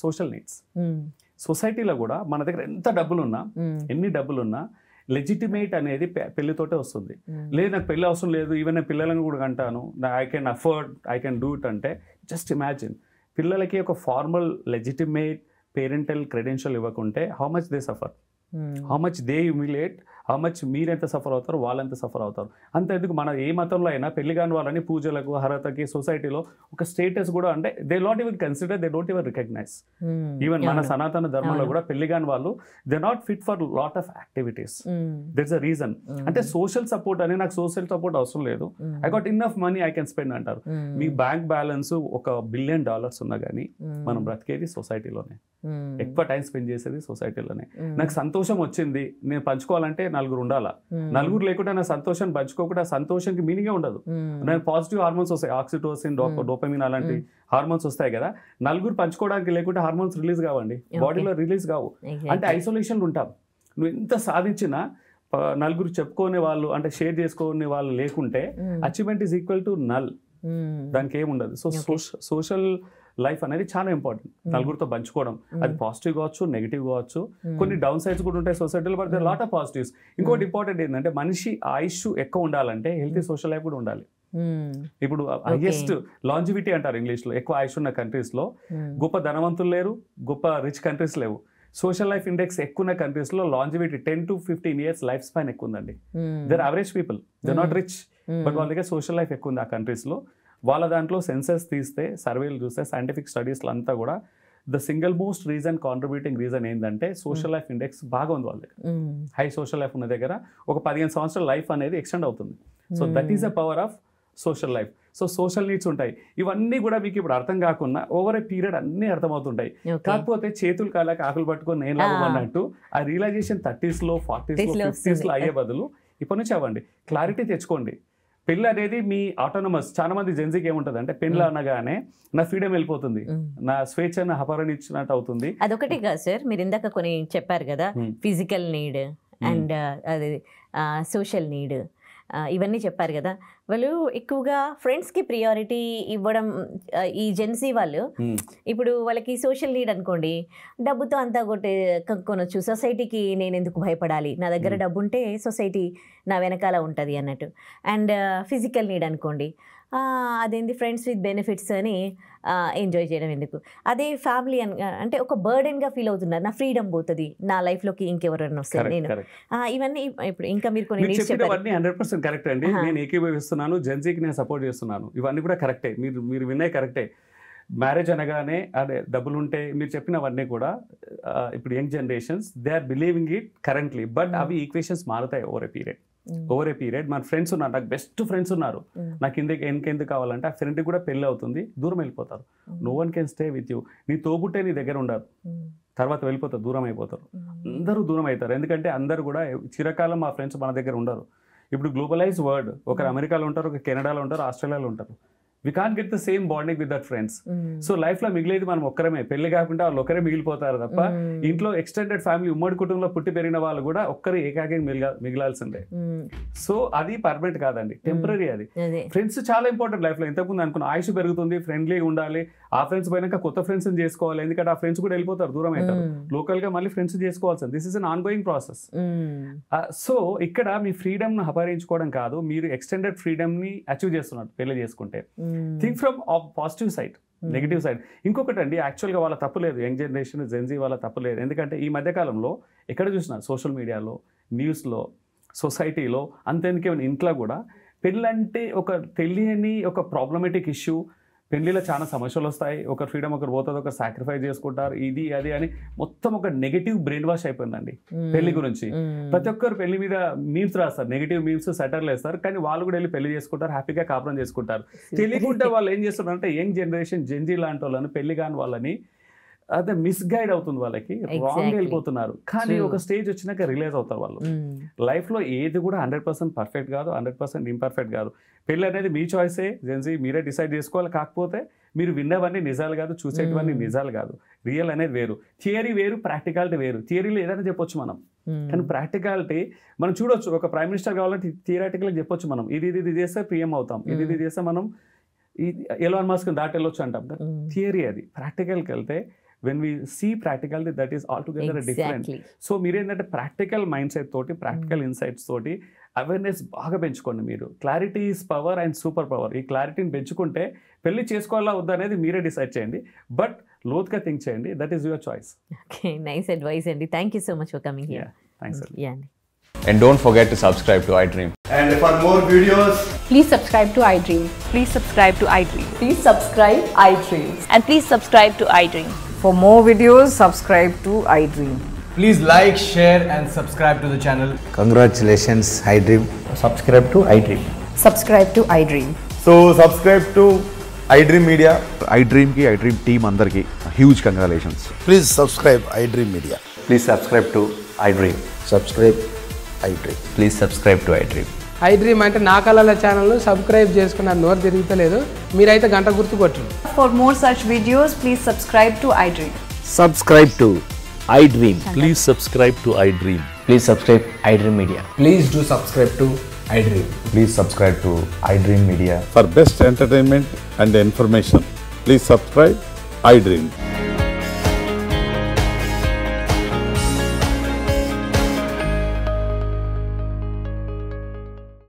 సోషల్ నీడ్స్. సొసైటీలో కూడా మన దగ్గర ఎంత డబ్బులున్నా, ఎన్ని డబ్బులున్నా, లెజిటిమేట్ అనేది పెళ్లితోటే వస్తుంది. లేదు నాకు పెళ్లి అవసరం లేదు, ఈవెన్ నేను పిల్లలను కూడా అంటాను, I can afford, I can do it అంటే, జస్ట్ ఇమాజిన్ పిల్లలకి ఒక ఫార్మల్ లెజిటిమేట్ పేరెంటల్ క్రెడెన్షియల్ ఇవ్వకుంటే how much they suffer, how much they humiliate, how much మీరెంత సఫర్ అవుతారు, వాళ్ళెంత సఫర్ అవుతారు. అంతేందుకు మన ఏ మతంలో అయినా పెళ్లి కాని వాళ్ళని పూజలకు, హరతకి, సొసైటీలో ఒక స్టేటస్ కూడా, అంటే they not even consider, they don't even recognize. Even మన సనాతన ధర్మంలో కూడా పెళ్లి కాని వాళ్ళు they not fit for lot of activities. That's a reason. అంటే సోషల్ సపోర్ట్ అని, నాకు సోషల్ సపోర్ట్ అవసరం లేదు, I got enough money I can spend అంటారు. మీ బ్యాంక్ బ్యాలెన్స్ $1 billion ఉన్నా కానీ మనం బ్రతికేది సొసైటీలోనే, ఎక్కువ టైం స్పెండ్ చేసేది సొసైటీలోనే. నాకు సంతోషం వచ్చింది, నేను పంచుకోవాలంటే నలుగురు ఉండాలా. నలుగురు లేకుండా నా సంతోషాన్ని పంచుకోకుండా సంతోషానికి మీనింగే ఉండదు. నాకు పాజిటివ్ హార్మోన్స్ వస్తాయి, ఆక్సిటోసిన్, డోపమిన్ అలాంటి హార్మోన్స్ వస్తాయి కదా, నలుగురు పంచుకోవడానికి లేకుంటే హార్మోన్స్ రిలీజ్ కావండి, బాడీలో రిలీజ్ కావు. అంటే ఐసోలేషన్ ఉంటాం. నువ్వు ఎంత సాధించినా నలుగురు చెప్పుకునే వాళ్ళు, అంటే షేర్ చేసుకునే వాళ్ళు లేకుంటే achievement is equal to null, దానికి ఏముండదు. సో సోషల్ లైఫ్ అనేది చాలా ఇంపార్టెంట్. నలుగురితో పంచుకోవడం, అది పాజిటివ్ కావచ్చు, నెగిటివ్ కావచ్చు, కొన్ని డౌన్ సైడ్స్ కూడా ఉంటాయి సొసైటీలో, but there lot of positives. ఇంకోటి ఇంపార్టెంట్ ఏంటంటే, మనిషి ఆయుష్ ఎక్కువ ఉండాలంటే హెల్తీ సోషల్ లైఫ్ కూడా ఉండాలి. ఇప్పుడు హైయెస్ట్ లాంజివిటీ అంటారు ఇంగ్లీష్లో, ఎక్కువ ఆయుష్ ఉన్న కంట్రీస్లో గొప్ప ధనవంతులు లేరు, గొప్ప రిచ్ కంట్రీస్ లేవు. సోషల్ లైఫ్ ఇండెక్స్ ఎక్కువ ఉన్న కంట్రీస్లో longevity 10 to 15 years life span ఎక్కువ ఉందండి. There average people, there not rich, but వాళ్ళ దగ్గర సోషల్ లైఫ్ ఎక్కువ ఉంది ఆ కంట్రీస్లో. వాళ్ళ దాంట్లో సెన్సెస్ తీస్తే, సర్వేలు చూస్తే, సైంటిఫిక్ స్టడీస్లో అంతా కూడా the single most reason, contributing reason ఏంటంటే సోషల్ లైఫ్ ఇండెక్స్ బాగా ఉంది వాళ్ళ దగ్గర. హై సోషల్ లైఫ్ ఉన్న దగ్గర ఒక 15 సంవత్సరాల లైఫ్ అనేది ఎక్స్టెండ్ అవుతుంది. So that is the power of social life. So social needs ఉంటాయి. ఇవన్నీ కూడా మీకు ఇప్పుడు అర్థం కాకుండా ఓవర్ ఏ పీరియడ్ అన్నీ అర్థమవుతుంటాయి. కాకపోతే చేతులు కాళ్ళకి ఆకులు పట్టుకొని నేను లాభం అన్నట్టు ఆ రియలైజేషన్ 30sలో, 40sలో, 50sలో అయ్యే బదులు ఇప్పటి నుంచి అవ్వండి. క్లారిటీ తెచ్చుకోండి. పెళ్ళి అనేది మీ ఆటోనమస్. చాలా మంది జెన్సీకి ఏముంటుంది అంటే, పెళ్ళి అనగానే నా ఫ్రీడమ్ వెళ్ళిపోతుంది, నా స్వేచ్ఛను అపహరించినట్టు అవుతుంది. అదొకటి కాదు సార్, మీరు ఇందాక కొన్ని చెప్పారు కదా, ఫిజికల్ నీడ్ అండ్ అది సోషల్ నీడ్. ఇవన్నీ చెప్పారు కదా, వాళ్ళు ఎక్కువగా ఫ్రెండ్స్కి ప్రియారిటీ ఇవ్వడం ఈ జెన్సీ వాళ్ళు. ఇప్పుడు వాళ్ళకి సోషల్ నీడ్ అనుకోండి, డబ్బుతో అంతా కొనొచ్చు, సొసైటీకి నేను ఎందుకు భయపడాలి, నా దగ్గర డబ్బు ఉంటే సొసైటీ నా వెనకాల ఉంటుంది అన్నట్టు. అండ్ ఫిజికల్ నీడ్ అనుకోండి, అదేంటి ఫ్రెండ్స్ విత్ బెనిఫిట్స్ అని ఎంజాయ్ చేయడం ఎందుకు. అదే ఫ్యామిలీ అంటే ఒక బర్డెన్గా ఫీల్ అవుతున్నారు, నా ఫ్రీడమ్ పోతుంది, నా లైఫ్లోకి ఇంకెవరైనా వస్తారు నేను. ఇవన్నీ ఇప్పుడు ఇంకా మీరు కొన్ని 100% కరెక్ట్ అండి. నేను ఏకీభవిస్తున్నాను, జెన్సీకి నేను సపోర్ట్ చేస్తున్నాను. ఇవన్నీ కూడా కరెక్టే, మీరు విన్నాయి కరెక్టే. మ్యారేజ్ అనగానే అదే డబ్బులు ఉంటే మీరు చెప్పినవన్నీ కూడా ఇప్పుడు young generations they are believing it currently. But అవి ఈక్వేషన్స్ మారుతాయి ఓవర్ ఏ పీరియడ్. మన ఫ్రెండ్స్ ఉన్నారు, నాకు బెస్ట్ ఫ్రెండ్స్ ఉన్నారు, నాకు ఇంకెందుకు కావాలంటే ఆ ఫ్రెండ్కి కూడా పెళ్ళి అవుతుంది, దూరం వెళ్ళిపోతారు. No one can stay with you. నీ తోబుట్టే నీ దగ్గర ఉండదు, తర్వాత వెళ్ళిపోతారు, దూరం అయిపోతారు. అందరూ దూరం అవుతారు, ఎందుకంటే అందరూ కూడా చిరకాలం మా ఫ్రెండ్స్ మన దగ్గర ఉండరు. ఇప్పుడు గ్లోబలైజ్ వరల్డ్, ఒకరు అమెరికాలో ఉంటారు, ఒక కెనడాలో ఉంటారు, ఆస్ట్రేలియాలో ఉంటారు. We can't get the same bonding with that friends. So లైఫ్లో మిగిలేది మనం ఒక్కరమే, పెళ్లి కాకుండా వాళ్ళు ఒకరే మిగిలిపోతారు తప్ప ఇంట్లో ఎక్స్టెండెడ్ ఫ్యామిలీ ఉమ్మడి కుటుంబంలో పుట్టి పెరిగిన వాళ్ళు కూడా ఒక్కరు ఏకాకి మిగిలాల్సిందే. సో అది పర్మనెంట్ కాదండి, టెంపరీ. అది ఫ్రెండ్స్ చాలా ఇంపార్టెంట్ లైఫ్లో. ఇంతకుముందు అనుకున్న ఆయుష్ పెరుగుతుంది, ఫ్రెండ్లీగా ఉండాలి, ఆ ఫ్రెండ్స్ పోయినాక కొత్త ఫ్రెండ్స్ చేసుకోవాలి, ఎందుకంటే ఆ ఫ్రెండ్స్ కూడా వెళ్ళిపోతారు, దూరం అవుతారు. లోకల్ గా మళ్ళీ ఫ్రెండ్స్ చేసుకోవాల్సింది. This is an on going process. So ఇక్కడ మీ ఫ్రీడమ్ ను అపహరించుకోవడం కాదు, మీరు ఎక్స్టెండెడ్ ఫ్రీడమ్ ని అచీవ్ చేస్తున్నారు పెళ్లి చేసుకుంటే. Think from positive side, negative side. ఇంకొకటి అండి, యాక్చువల్గా వాళ్ళ తప్పు లేదు, యంగ్ జనరేషన్ జెన్జీ వాళ్ళ తప్పు లేదు. ఎందుకంటే ఈ మధ్యకాలంలో ఎక్కడ చూసినా సోషల్ మీడియాలో, న్యూస్లో, సొసైటీలో, అంతేందుకే ఇంట్లో కూడా పెళ్ళంటే ఒక తెలియని ఒక ప్రాబ్లమేటిక్ ఇష్యూ. పెళ్లిలో చాలా సమస్యలు వస్తాయి, ఒక ఫ్రీడమ్ ఒకరు పోతుంది, ఒక సాక్రిఫైస్ చేసుకుంటారు, ఇది అది అని మొత్తం ఒక నెగిటివ్ బ్రెయిన్ వాష్ అయిపోయిందండి పెళ్లి గురించి. ప్రతి ఒక్కరు పెళ్లి మీద మీమ్స్ రాస్తారు, నెగిటివ్ మీమ్స్, సెటర్లు వేస్తారు, కానీ వాళ్ళు కూడా వెళ్ళి పెళ్లి చేసుకుంటారు, హ్యాపీగా కాపురం చేసుకుంటారు. తెలియకుండా వాళ్ళు ఏం చేస్తున్నారు అంటే యంగ్ జనరేషన్ జెన్జీ లాంటి వాళ్ళని, పెళ్లి కాని వాళ్ళని అదే మిస్గైడ్ అవుతుంది, వాళ్ళకి రాంగ్ వెళ్ళిపోతున్నారు. కానీ ఒక స్టేజ్ వచ్చినాక రిలైజ్ అవుతారు వాళ్ళు, లైఫ్లో ఏది కూడా 100% పర్ఫెక్ట్ కాదు, 100% ఇంపర్ఫెక్ట్ కాదు. పెళ్ళి అనేది మీ చాయిసే, జెన్సీ మీరే డిసైడ్ చేసుకోవాలి. కాకపోతే మీరు విన్నవన్నీ నిజాలు కాదు, చూసేటివన్నీ నిజాలు కాదు. రియల్ అనేది వేరు, థియరీ వేరు, ప్రాక్టికాలిటీ వేరు. థియరీలో ఏదైనా చెప్పొచ్చు మనం, కానీ ప్రాక్టికాలిటీ మనం చూడొచ్చు. ఒక ప్రైమ్ మినిస్టర్ కావాలంటే థియరాటికల్గా చెప్పొచ్చు మనం, ఇది చేస్తే పిఎం అవుతాం, ఇది చేస్తే మనం ఎలాన్ మస్క్ దాటి వెళ్ళొచ్చు అంటాం. థియరీ అది. ప్రాక్టికల్కి వెళ్తే when we see practicality, that is altogether different. So మీరు ఏంటంటే ప్రాక్టికల్ మైండ్ సెట్ తోటి, ప్రాక్టికల్ ఇన్సైట్స్ తోటి అవేర్నెస్ బాగా పెంచుకోండి. మీరు clarity is power and super power. ఈ క్లారిటీని పెంచుకుంటే పెళ్లి చేసుకోవాలా వద్దా అనేది మీరే డిసైడ్ చేయండి, బట్ లోతుగా థింక్ చేయండి. That is your choice. Okay, nice advice అండి. Thank you so much for coming here. Thanks అండి. And don't forget to subscribe to iDream. And for more videos, please subscribe to iDream. Please subscribe to iDream. Please subscribe iDream. And please subscribe to iDream. For more videos, subscribe to iDream. please like, share and subscribe to the channel. Congratulations, iDream. Subscribe to iDream. Subscribe to iDream. So subscribe to iDream Media. iDream ki iDream team andarki huge congratulations. Please subscribe iDream Media. Please subscribe to iDream. Subscribe iDream. Please subscribe to iDream. iDream అంటే నా కళల channel subscribe చేసుకున్న నోరు తిరుగుతలేదు, మీరైతే గంట గుర్తు కొట్టండి. For more such videos, please subscribe to iDream. Subscribe to iDream. Please subscribe to iDream. Please subscribe iDream Media. Please do subscribe to iDream. Please subscribe to iDream Media. For best entertainment and information, please subscribe iDream.